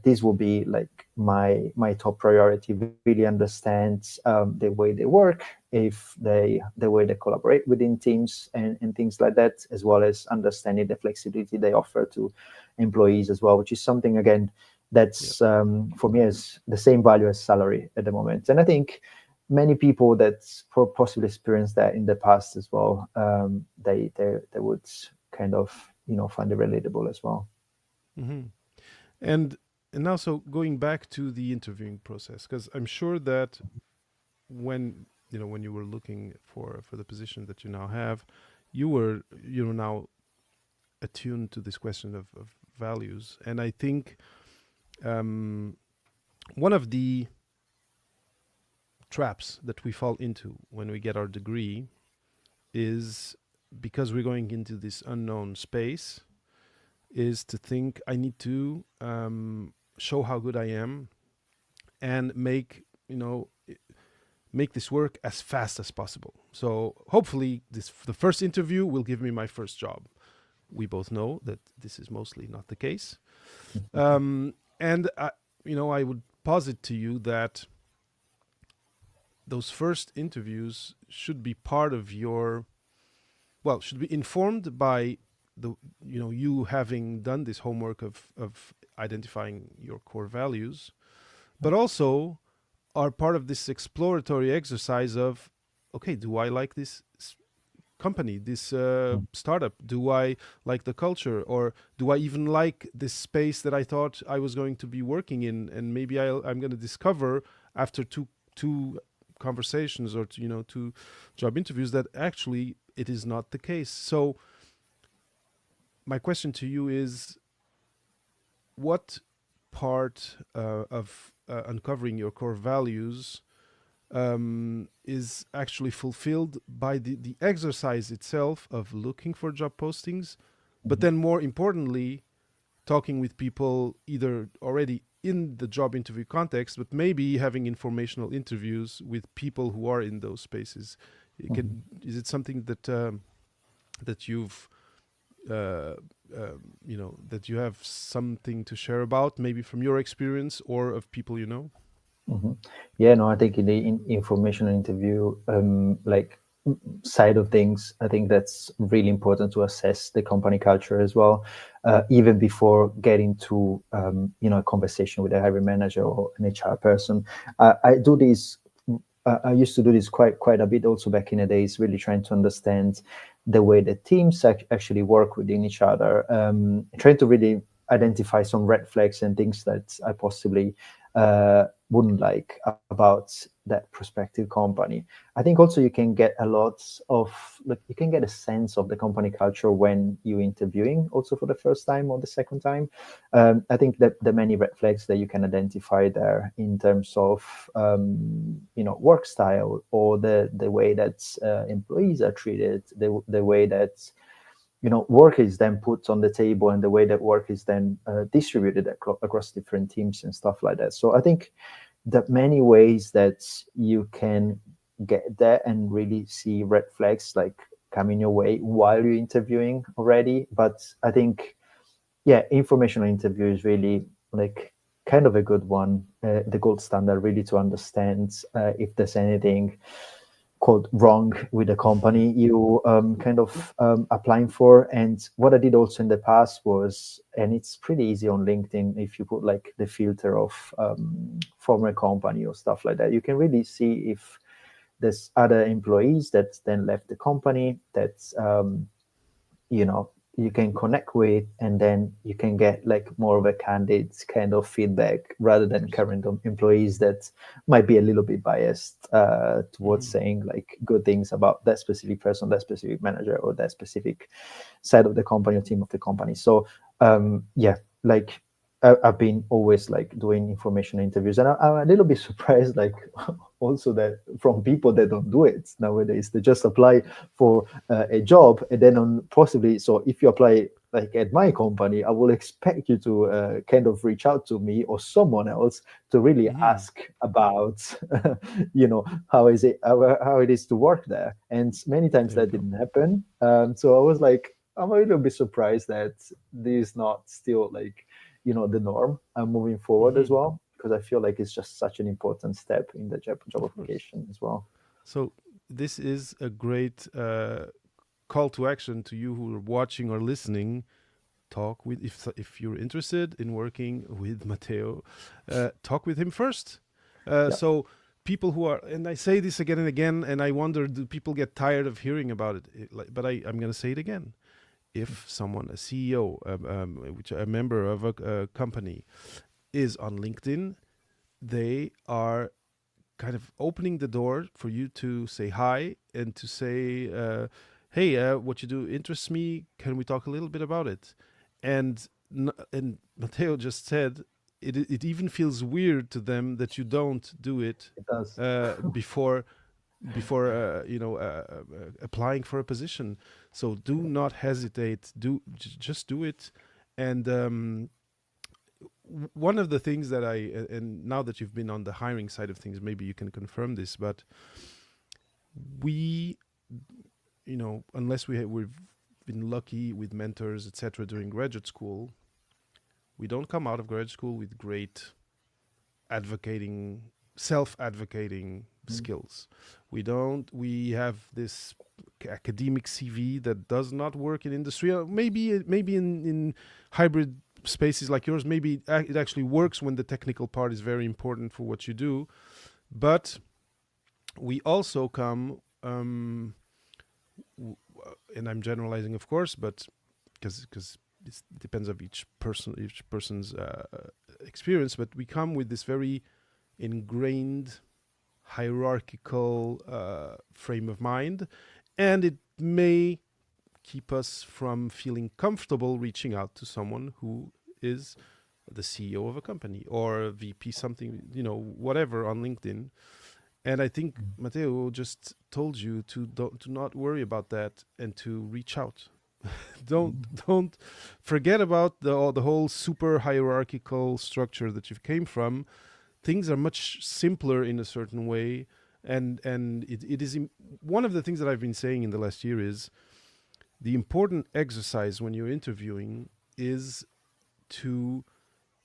this will be like my top priority. Really understand the way they work, if the way they collaborate within teams and things like that, as well as understanding the flexibility they offer to employees as well, which is something again Yeah. that's for me is the same value as salary at the moment. And I think many people that possibly experienced that in the past as well, they would kind of find it relatable as well. hmm And now, so going back to the interviewing process, because I'm sure that when you were looking for the position that you now have, you were now attuned to this question of values. And I think um, one of the traps that we fall into when we get our degree is, because we're going into this unknown space, is to think I need to show how good I am and make this work as fast as possible. So hopefully the first interview will give me my first job. We both know that this is mostly not the case. And I would posit to you that those first interviews should be part of should be informed by you having done this homework of identifying your core values, but also are part of this exploratory exercise of, okay, do I like this company, this startup? Do I like the culture, or do I even like this space that I thought I was going to be working in? And maybe I'm going to discover after two conversations or two job interviews that actually it is not the case. So my question to you is, what part of uncovering your core values is actually fulfilled by the exercise itself of looking for job postings, but Mhm. then more importantly, talking with people either already in the job interview context, but maybe having informational interviews with people who are in those spaces. Mhm. Is it something that you've that you have something to share about, maybe from your experience or of people you know? Mhm. Yeah, no, I think in the informational interview, like side of things, I think that's really important to assess the company culture as well, even before getting to a conversation with a hiring manager or an HR person. I do this. I used to do this quite a bit also back in the days, really trying to understand the way that teams actually work within each other, trying to really identify some red flags and things that I possibly wouldn't like about that prospective company. I think also you can get a lot of, like, you can get a sense of the company culture when you're interviewing also for the first time or the second time. I think that the many red flags that you can identify there in terms of work style, or the way that employees are treated, the way that work is then put on the table, and the way that work is then distributed across different teams and stuff like that. So I think that many ways that you can get there and really see red flags like coming your way while you're interviewing already. But I think, yeah, informational interview is really like kind of a good one, the gold standard, really, to understand if there's anything called wrong with the company you kind of applying for. And what I did also in the past was, and it's pretty easy on LinkedIn, if you put like the filter of former company or stuff like that, you can really see if there's other employees that then left the company that you know you can connect with, and then you can get like more of a candid kind of feedback, rather than current employees that might be a little bit biased towards Hmm. saying like good things about that specific person, that specific manager, or that specific side of the company or team of the company. So yeah, like I've been always like doing information interviews, and I'm a little bit surprised, like also that from people that don't do it nowadays. They just apply for a job, and then on possibly, so if you apply like at my company, I will expect you to kind of reach out to me or someone else to really Hmm. ask about how is it, how it is to work there. And many times There you that go. didn't happen. So I was like, I'm a little bit surprised that this is not still like the norm moving forward as Hmm. well, because I feel like it's just such an important step in the job Of course. application as well. So this is a great call to action to you who are watching or listening. Talk with, if you're interested in working with Matteo, talk with him first. Yeah. So people who are, and I say this again and again, and I wonder, do people get tired of hearing about it? But I'm going to say it again. If someone, a CEO, which a member of a company, is on LinkedIn, they are kind of opening the door for you to say hi and to say, "Hey, what you do interests me. Can we talk a little bit about it?" And and Matteo just said it even feels weird to them that you don't do it It does. before applying for a position. So do not hesitate. Just do it. And one of the things that and now that you've been on the hiring side of things, maybe you can confirm this, but we, unless we've been lucky with mentors, etc., during graduate school, we don't come out of graduate school with great advocating, self-advocating Mm. skills. We have this academic CV that does not work in industry. Maybe in hybrid spaces like yours, maybe it actually works when the technical part is very important for what you do. But we also come, and I'm generalizing, of course, but because it depends of each person's experience. But we come with this very ingrained hierarchical frame of mind, and it may keep us from feeling comfortable reaching out to someone who is the CEO of a company or a VP something, whatever on LinkedIn. And I think Matteo just told you to not worry about that and to reach out. don't forget about the whole super hierarchical structure that you came from. Things are much simpler in a certain way, and it is one of the things that I've been saying in the last year is the important exercise when you're interviewing is to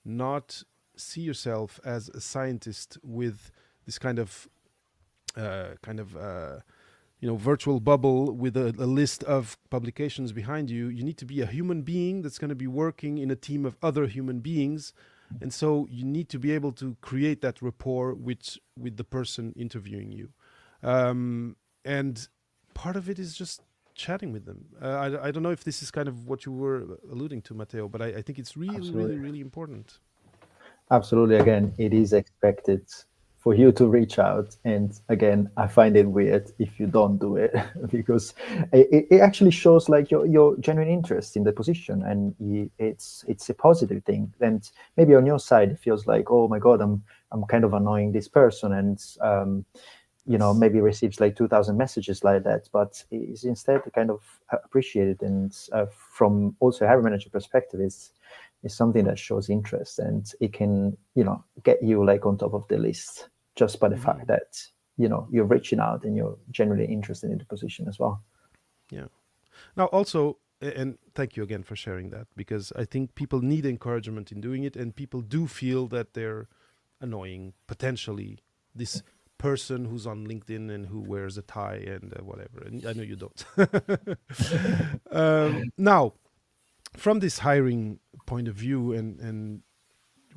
not see yourself as a scientist with this kind of virtual bubble with a list of publications behind you. You need to be a human being that's going to be working in a team of other human beings, and so you need to be able to create that rapport with the person interviewing you, and part of it is just chatting with them. I don't know if this is kind of what you were alluding to, Matteo, but I think it's really, Absolutely. really, really important. Absolutely. Again, it is expected for you to reach out. And again, I find it weird if you don't do it because it actually shows like your genuine interest in the position, and it's a positive thing. And maybe on your side, it feels like, oh my God, I'm kind of annoying this person, and maybe receives like 2,000 messages like that, but is instead kind of appreciated. And from also a hiring manager perspective, is something that shows interest, and it can get you like on top of the list just by the fact that you're reaching out and you're genuinely interested in the position as well. Yeah. Now also, and thank you again for sharing that, because I think people need encouragement in doing it, and people do feel that they're annoying potentially this person who's on LinkedIn and who wears a tie and whatever. And I know you don't. Now, from this hiring point of view, and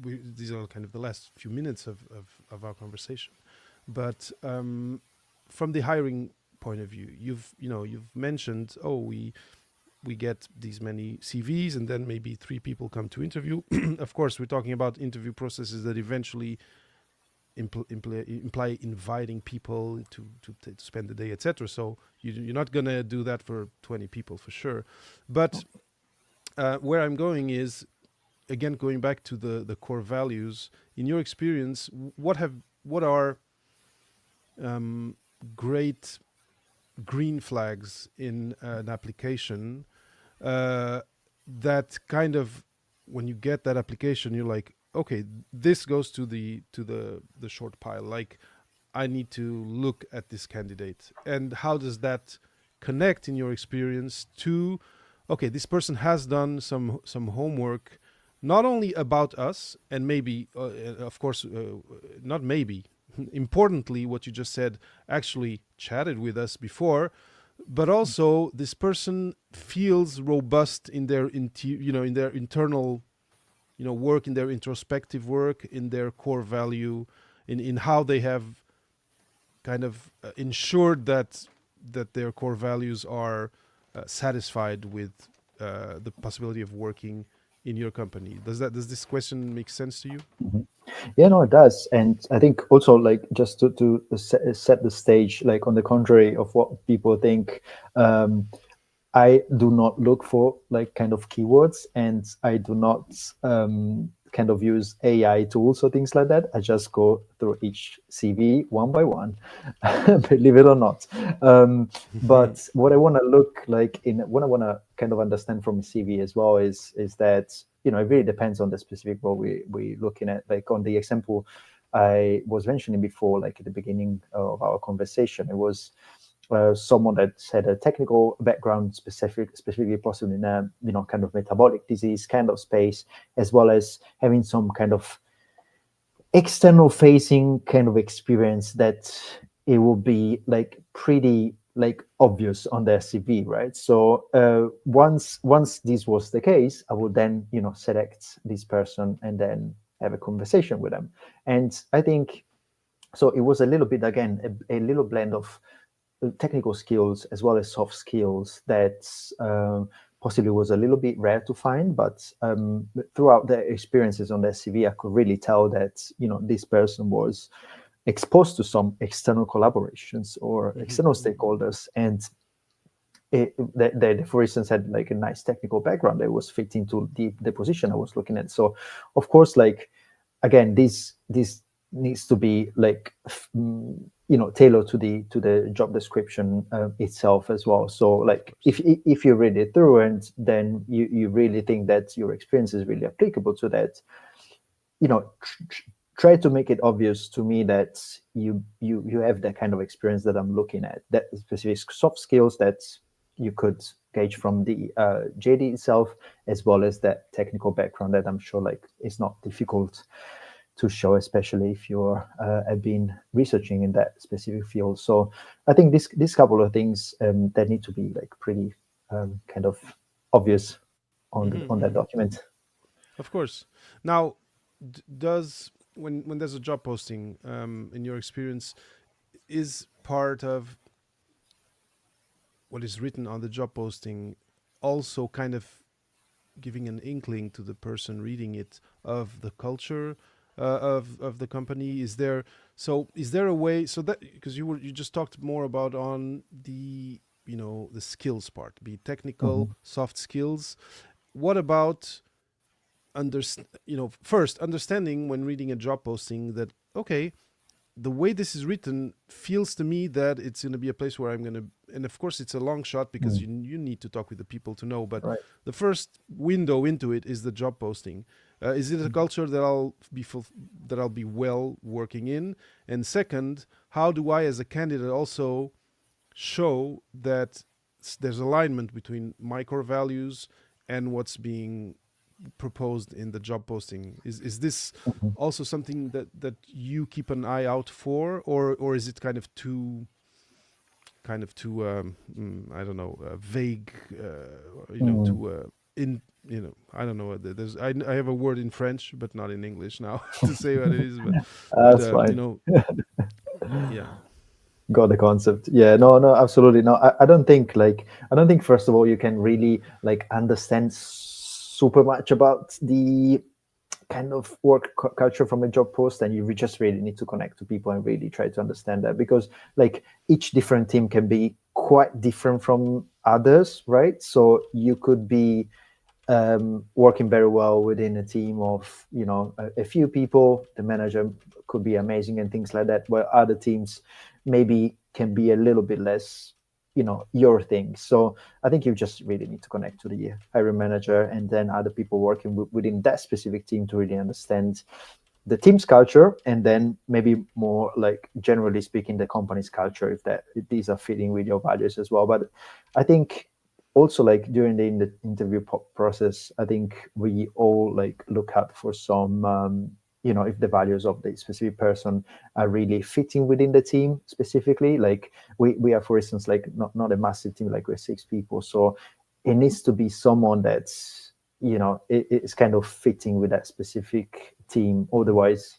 these are kind of the last few minutes of our conversation, but from the hiring point of view, you've mentioned, we get these many CVs and then maybe 3 people come to interview. Of course, we're talking about interview processes that eventually imply inviting people to spend the day, etc. So you're not gonna do that for 20 people for sure. But where I'm going is, again, going back to the core values. In your experience, what are great green flags in an application that kind of, when you get that application, you're like, okay, this goes to the short pile. Like, I need to look at this candidate. And how does that connect in your experience to, okay, this person has done some homework, not only about us, and maybe, of course, not maybe, importantly, what you just said, actually chatted with us before, but also this person feels robust in their in their internal work, in their introspective work, in their core value, in how they have kind of ensured that their core values are satisfied with the possibility of working in your company. Does this question make sense to you? Mm-hmm. Yeah, no, it does. And I think also, like, just to set the stage, like, on the contrary of what people think, I do not look for like kind of keywords, and I do not kind of use AI tools or things like that. I just go through each CV one by one, believe it or not. But what I want to look like what I want to kind of understand from a CV as well is that it really depends on the specific role we're looking at. Like on the example I was mentioning before, like at the beginning of our conversation, it was someone that had a technical background, specifically possibly in a kind of metabolic disease kind of space, as well as having some kind of external facing kind of experience that it will be like pretty like obvious on their CV, right? So once this was the case, I would then select this person and then have a conversation with them. And I think so. It was a little bit, again, a little blend of technical skills as well as soft skills that possibly was a little bit rare to find, but throughout their experiences on their CV, I could really tell that, you know, this person was exposed to some external collaborations or external stakeholders, and they, for instance, had like a nice technical background that was fitting to the position I was looking at. So, of course, like, again, this needs to be like you know, tailored to the job description itself as well. So like if you read it through and then you really think that your experience is really applicable to that, you know, try to make it obvious to me that you have that kind of experience that I'm looking at, that specific soft skills that you could gauge from the JD itself, as well as that technical background that I'm sure like is not difficult to show, especially if you're have been researching in that specific field. So I think this couple of things that need to be like pretty kind of obvious on that document. Of course. Now, does when there's a job posting, in your experience, is part of what is written on the job posting also kind of giving an inkling to the person reading it of the culture of the company? Is there a way, so that, because you just talked more about on the, you know, the skills part, be it technical, Mhm. soft skills. What about first understanding when reading a job posting that, okay, the way this is written feels to me that it's going to be a place where I'm going to, and of course it's a long shot because Mm. you need to talk with the people to know, but Right. the first window into it is the job posting. Is it a culture that that I'll be well working in? And second, how do I as a candidate also show that there's alignment between my core values and what's being proposed in the job posting? Is this Mhm. also something that you keep an eye out for, or is it kind of too I don't know, vague, Mm. too in I don't know. I have a word in French but not in English now to say what it is, but That's fine. yeah. Got the concept. Yeah, no, absolutely. No, I don't think like, I don't think first of all you can really like understand super much about the kind of work culture from a job post, and you just really need to connect to people and really try to understand that, because like each different team can be quite different from others, right? So you could be working very well within a team of, you know, a few people. The manager could be amazing and things like that, where other teams maybe can be a little bit less, you know, your thing. So I think you just really need to connect to the hiring manager and then other people working within that specific team to really understand the team's culture, and then maybe more like generally speaking the company's culture, if these are fitting with your values as well. But I think also like during the interview process, I think we all like look out for some you know, if the values of the specific person are really fitting within the team specifically. Like we are, for instance, like not a massive team, like we're 6 people, so it needs to be someone that's, you know, it's kind of fitting with that specific team. Hmm. Otherwise,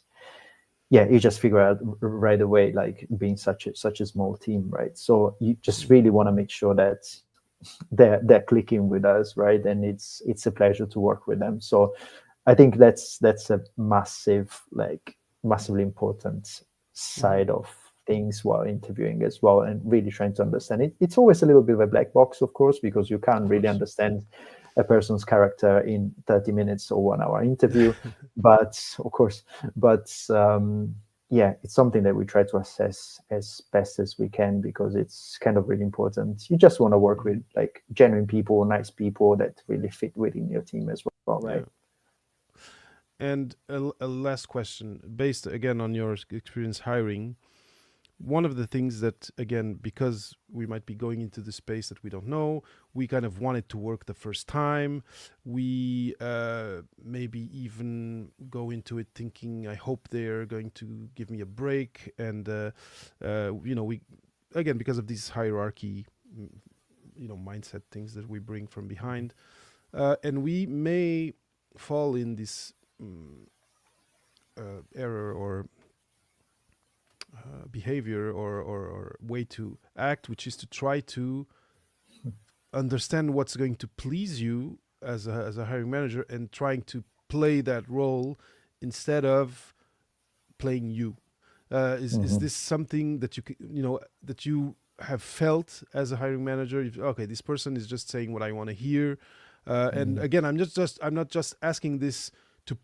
yeah, you just figure out right away, like being such a small team, right? So you just Hmm. really want to make sure that they're clicking with us, right? And it's a pleasure to work with them. So I think that's a massive, like massively important Hmm. side of things while interviewing as well, and really trying to understand it. It's always a little bit of a black box, of course, because you can't Of really course. understand a person's character in 30 minutes or 1 hour interview. But of course, but yeah, it's something that we try to assess as best as we can, because it's kind of really important. You just want to work with Hmm. like genuine people, nice people that really fit within your team as well, right? Yeah. And a last question, based again on your experience hiring. One of the things that, again, because we might be going into the space that we don't know, we kind of want it to work the first time. We maybe even go into it thinking, I hope they're going to give me a break. And, we, again, because of these hierarchy, mindset things that we bring from behind. And we may fall in this error or behavior or way to act, which is to try to understand what's going to please you as a hiring manager and trying to play that role instead of playing you. Is Hmm. this something that that you have felt as a hiring manager? Okay, this person is just saying what I want to hear. And Hmm. again, I'm not just asking this to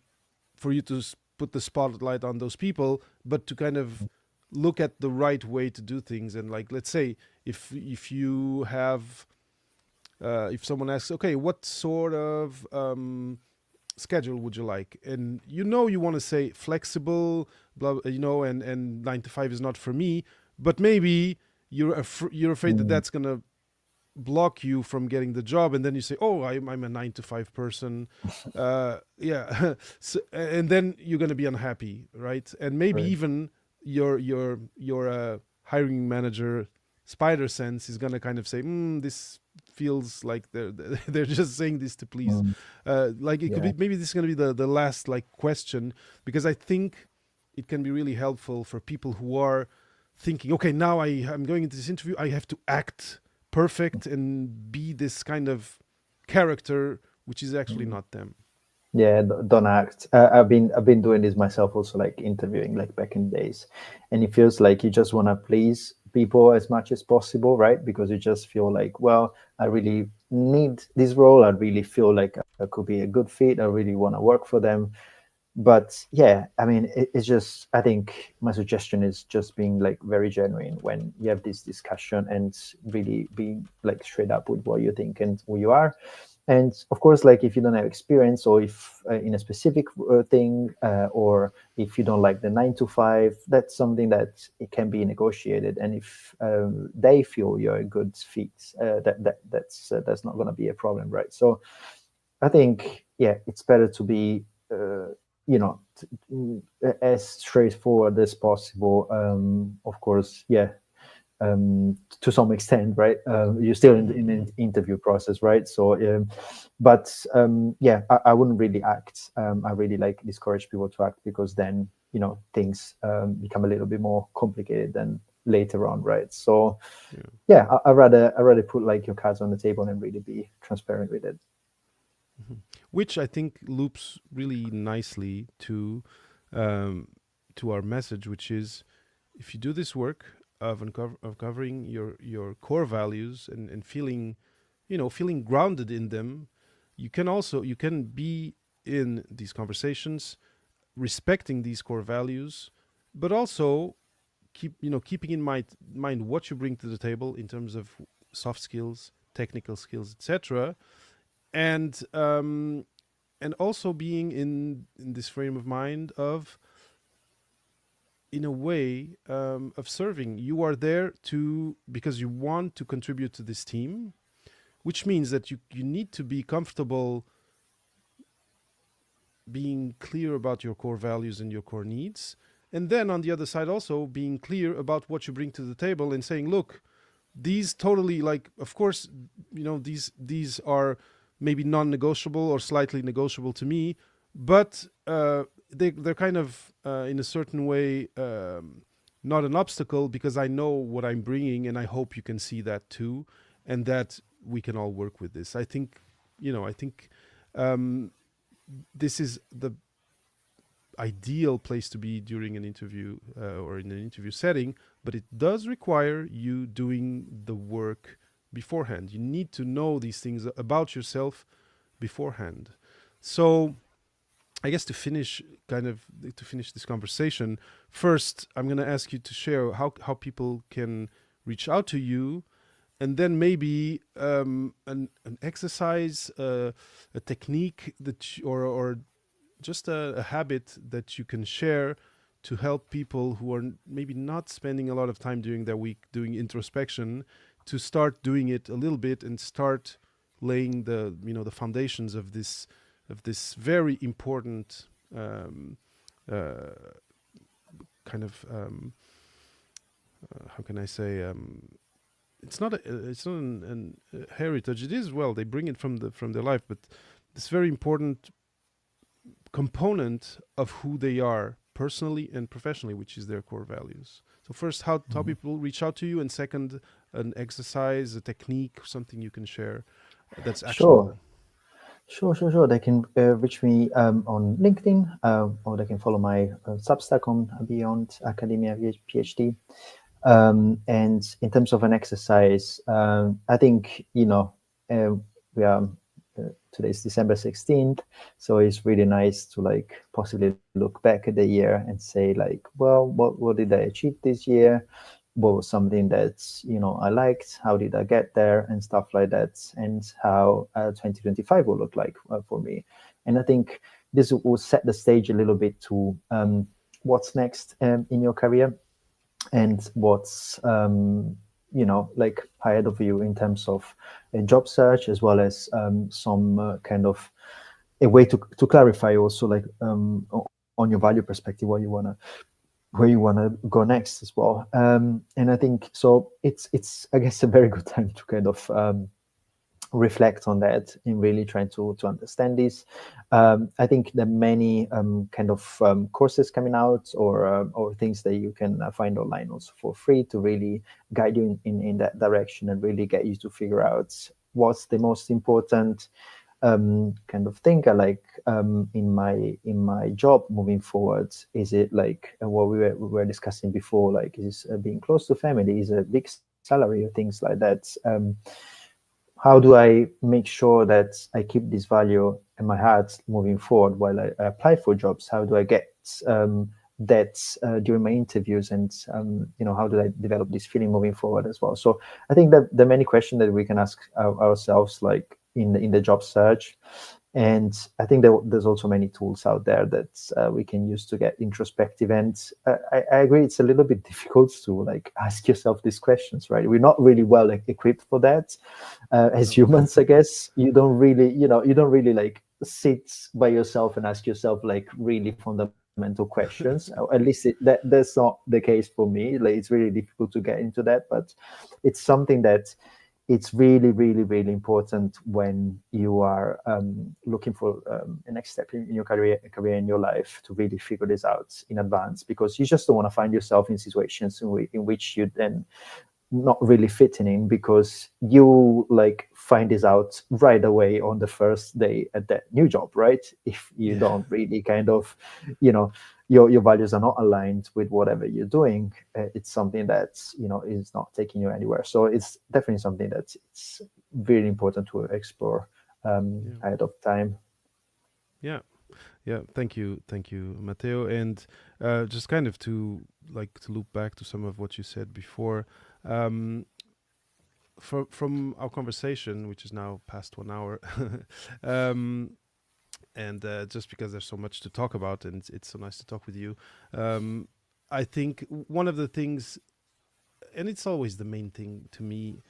for you to put the spotlight on those people, but to kind of look at the right way to do things. And like, let's say if you have if someone asks, okay, what sort of schedule would you like? And you want to say flexible, blah, and 9 to 5 is not for me, but maybe you're afraid that Hmm. that's gonna block you from getting the job, and then you say, oh, I'm a 9 to 5 person, yeah. So, and then you're gonna be unhappy, right? And maybe Right. even your hiring manager spider sense is gonna kind of say, this feels like they're just saying this to please. Mm. Like it could Yeah. be, maybe this is gonna be the last like question, because I think it can be really helpful for people who are thinking, okay, now I'm going into this interview, I have to act perfect and be this kind of character, which is actually Mm. not them. Yeah, don't act. I've been doing this myself also, like interviewing, like back in days, and it feels like you just want to please people as much as possible, right? Because you just feel like, well, I really need this role. I really feel like I could be a good fit. I really want to work for them. But yeah, I mean, it's just, I think my suggestion is just being like very genuine when you have this discussion, and really being like straight up with what you think and who you are. And of course, like if you don't have experience, or if in a specific thing, or if you don't like the 9 to 5, that's something that it can be negotiated. And if they feel you're a good fit, that's not going to be a problem, right? So I think, yeah, it's better to be, as straightforward as possible. Of course, yeah, to some extent, right? You're still in Mm-hmm. an interview process, right? So, but yeah, I wouldn't really act. I really like discourage people to act, because then things become a little bit more complicated than later on, right? So, Yeah. yeah, I rather put like your cards on the table and really be transparent with it. Mhm. Which I think loops really nicely um, to our message, which is if you do this work of uncovering your core values and feeling feeling grounded in them, you can be in these conversations respecting these core values, but also keeping in mind what you bring to the table in terms of soft skills, technical skills, etc. And also being in this frame of mind of, in a way, of serving. You are there to because you want to contribute to this team, which means that you need to be comfortable being clear about your core values and your core needs, and then on the other side also being clear about what you bring to the table and saying, look, these totally, like, of course, these are maybe non-negotiable or slightly negotiable to me, but they're kind of in a certain way not an obstacle, because I know what I'm bringing, and I hope you can see that too, and that we can all work with this. I think um, this is the ideal place to be during an interview or in an interview setting, but it does require you doing the work beforehand. You need to know these things about yourself beforehand. So, I guess to finish this conversation, first I'm going to ask you to share how people can reach out to you, and then maybe an exercise, a technique or just a habit that you can share to help people who are maybe not spending a lot of time during their week doing introspection, to start doing it a little bit and start laying the foundations of this very important uh, kind of how can I say, it's not an heritage. It is, well, they bring it from their life, but this very important component of who they are personally and professionally, which is their core values. So first, how people reach out to you, and second, an exercise, a technique, something you can share that's Sure. actionable. Sure. They can reach me on LinkedIn, or they can follow my Substack on Beyond Academia PhD. And in terms of an exercise, I think, we are today's December 16th, so it's really nice to like possibly look back at the year and say like, well, what did I achieve this year? What was something that I liked? How did I get there and stuff like that? And how 2025 will look like for me. And I think this will set the stage a little bit to what's next in your career, and what's like ahead of you in terms of a job search, as well as some kind of a way to clarify also, like on your value perspective, where you wanna go next as well. And I think so it's I guess a very good time to kind of reflect on that and really trying to understand this. I think there are many kind of courses coming out, or things that you can find online also for free, to really guide you in that direction, and really get you to figure out what's the most important kind of thing I like in my job moving forward. Is it like what we were discussing before, like is being close to family, is a big salary, or things like that. How do I make sure that I keep this value in my heart moving forward while I apply for jobs? How do I get that during my interviews, and how do I develop this feeling moving forward as well? So I think that there are many questions that we can ask ourselves, like in the job search. And I think there's also many tools out there that we can use to get introspective. And I agree, it's a little bit difficult to like ask yourself these questions, right? We're not really well equipped for that as No. humans, I guess. You don't really like sit by yourself and ask yourself like really fundamental questions. Or at least that's not the case for me. Like, it's really difficult to get into that, but it's something that it's really, really, really important when you are looking for a next step in your career in your life, to really figure this out in advance, because you just don't want to find yourself in situations in which you then not really fitting in, because you like find this out right away on the first day at that new job, right? If you Yeah. don't really kind of, your values are not aligned with whatever you're doing, it's something that is not taking you anywhere. So it's definitely something that it's really important to explore Yeah. ahead of time. Yeah. Yeah, thank you, Matteo. And just kind of to loop back to some of what you said before, um, from our conversation, which is now past 1 hour, um, and just because there's so much to talk about, and it's so nice to talk with you, um, I think one of the things, and it's always the main thing to me,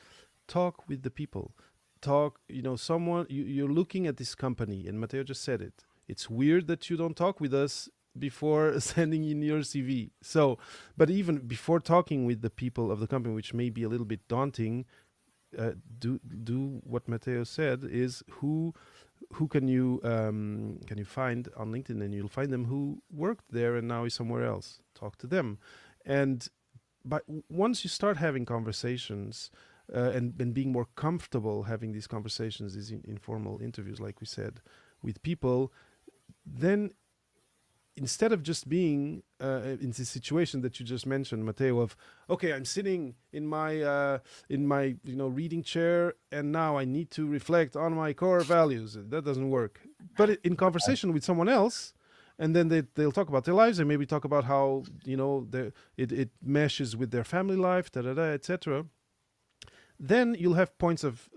talk with the people. Talk, someone, you're looking at this company, and Matteo just said it. It's weird that you don't talk with us before sending in your CV. So, but even before talking with the people of the company, which may be a little bit daunting, do what Matteo said, is who can you find on LinkedIn, and you'll find them who worked there and now is somewhere else. Talk to them, and but once you start having conversations, and being more comfortable having these conversations, these informal interviews, like we said, with people, then instead of just being in this situation that you just mentioned, Matteo, of okay, I'm sitting in my reading chair, and now I need to reflect on my core values. That doesn't work. But in conversation with someone else, and then they'll talk about their lives, and maybe talk about how it meshes with their family life, etc. Then you'll have points of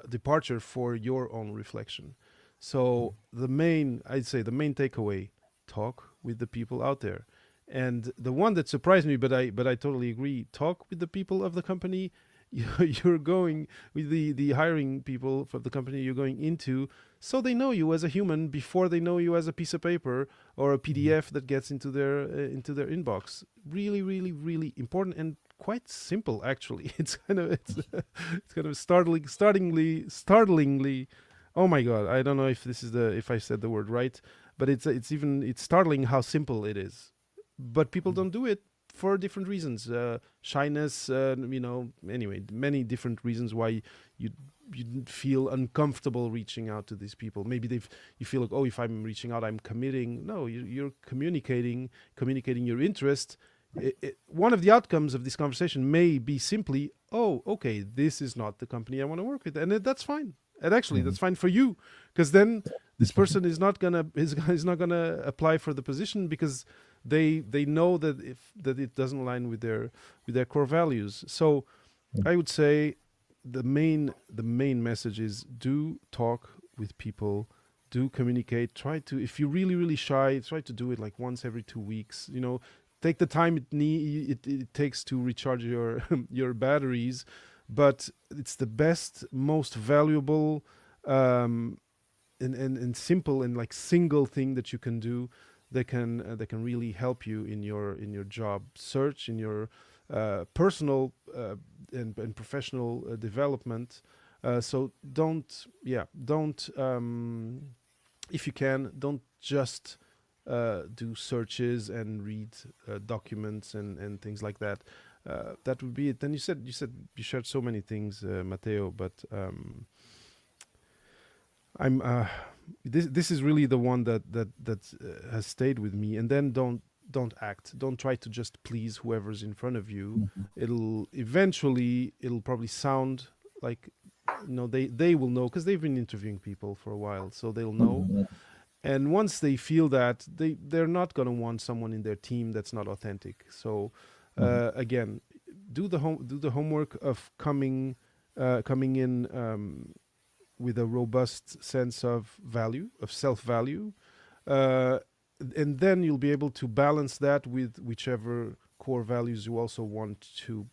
departure for your own reflection. So I'd say the main takeaway: talk with the people out there. And the one that surprised me, but I totally agree: talk with the people of the company you're going with, the hiring people for the company you're going into, so they know you as a human before they know you as a piece of paper or a PDF that gets into their inbox. Really, really, really important, and quite simple actually. It's kind of startlingly. Oh my god! I don't know if I said the word right, but it's startling how simple it is. But people don't do it for different reasons, shyness, anyway, many different reasons why you feel uncomfortable reaching out to these people. Maybe you feel like, oh, if I'm reaching out, I'm committing. No, you're communicating your interest. One of the outcomes of this conversation may be simply, oh, okay, this is not the company I want to work with, and that's fine. And actually, that's fine for you, because then this person is not gonna apply for the position because they know that it doesn't align with their core values. So I would say the main message is, do talk with people, do communicate. Try to, if you're really shy, try to do it like once every 2 weeks. Take the time it takes to recharge your your batteries, but it's the best, most valuable, and simple and like single thing that you can do that can really help you in your job search, in your personal and professional development. So don't if you can, don't just do searches and read documents and things like that. That would be it. Then you shared so many things, Matteo, but I'm this is really the one that has stayed with me. And then don't act. Don't try to just please whoever's in front of you. It'll probably sound like, they will know, because they've been interviewing people for a while, so they'll know. And once they feel that, they're not going to want someone in their team that's not authentic. So again, do the homework of coming in with a robust sense of value, of self-value, and then you'll be able to balance that with whichever core values you also want to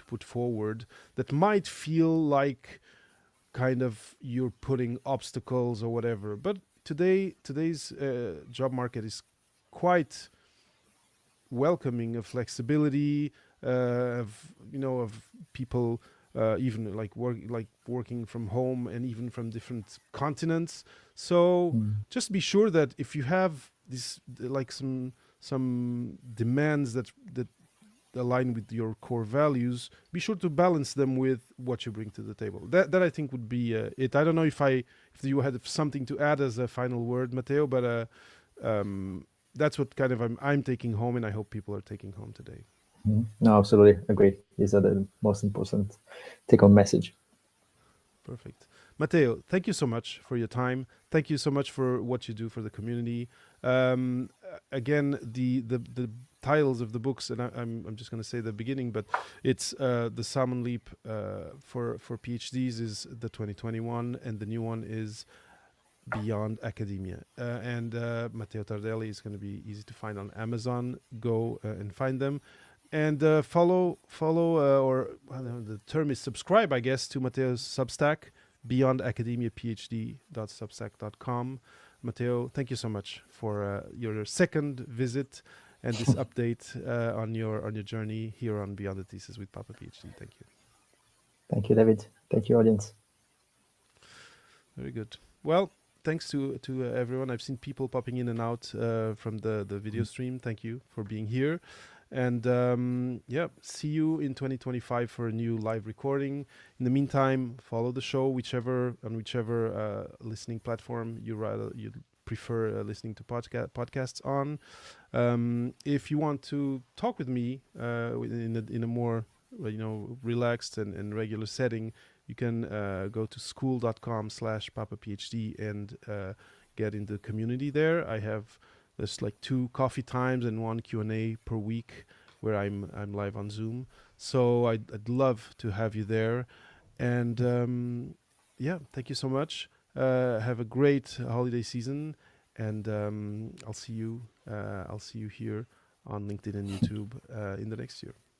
put forward, that might feel like kind of you're putting obstacles or whatever. But today's job market is quite welcoming of flexibility, of people even like working from home and even from different continents. So just be sure that if you have this like some demands that align with your core values, be sure to balance them with what you bring to the table. That I think would be it. I don't know if you had something to add as a final word, Matteo, but that's what kind of I'm taking home, and I hope people are taking home today. No, absolutely agree. These are the most important take-home message. Perfect. Matteo, thank you so much for your time. Thank you so much for what you do for the community. Again, the titles of the books, and I'm just going to say the beginning, but it's the Salmon Leap for PhDs is the 2021, and the new one is Beyond Academia. And Matteo Tardelli is going to be easy to find on Amazon. Go and find them. And follow, or the term is subscribe, I guess, to Matteo's Substack, beyondacademiaphd.substack.com. Matteo, thank you so much for your second visit and this update on your journey here on Beyond the Thesis with Papa PhD. Thank you. Thank you, David. Thank you, audience. Very good. Well, thanks to everyone. I've seen people popping in and out from the video stream. Thank you for being here. And see you in 2025 for a new live recording. In the meantime, follow the show whichever listening platform you prefer listening to podcasts on. If you want to talk with me in a more relaxed and regular setting, you can go to school.com/papaphd and get in the community there. There's like 2 coffee times and 1 Q&A per week where I'm live on Zoom. So I'd love to have you there. And thank you so much. Have a great holiday season, and I'll see you here on LinkedIn and YouTube in the next year.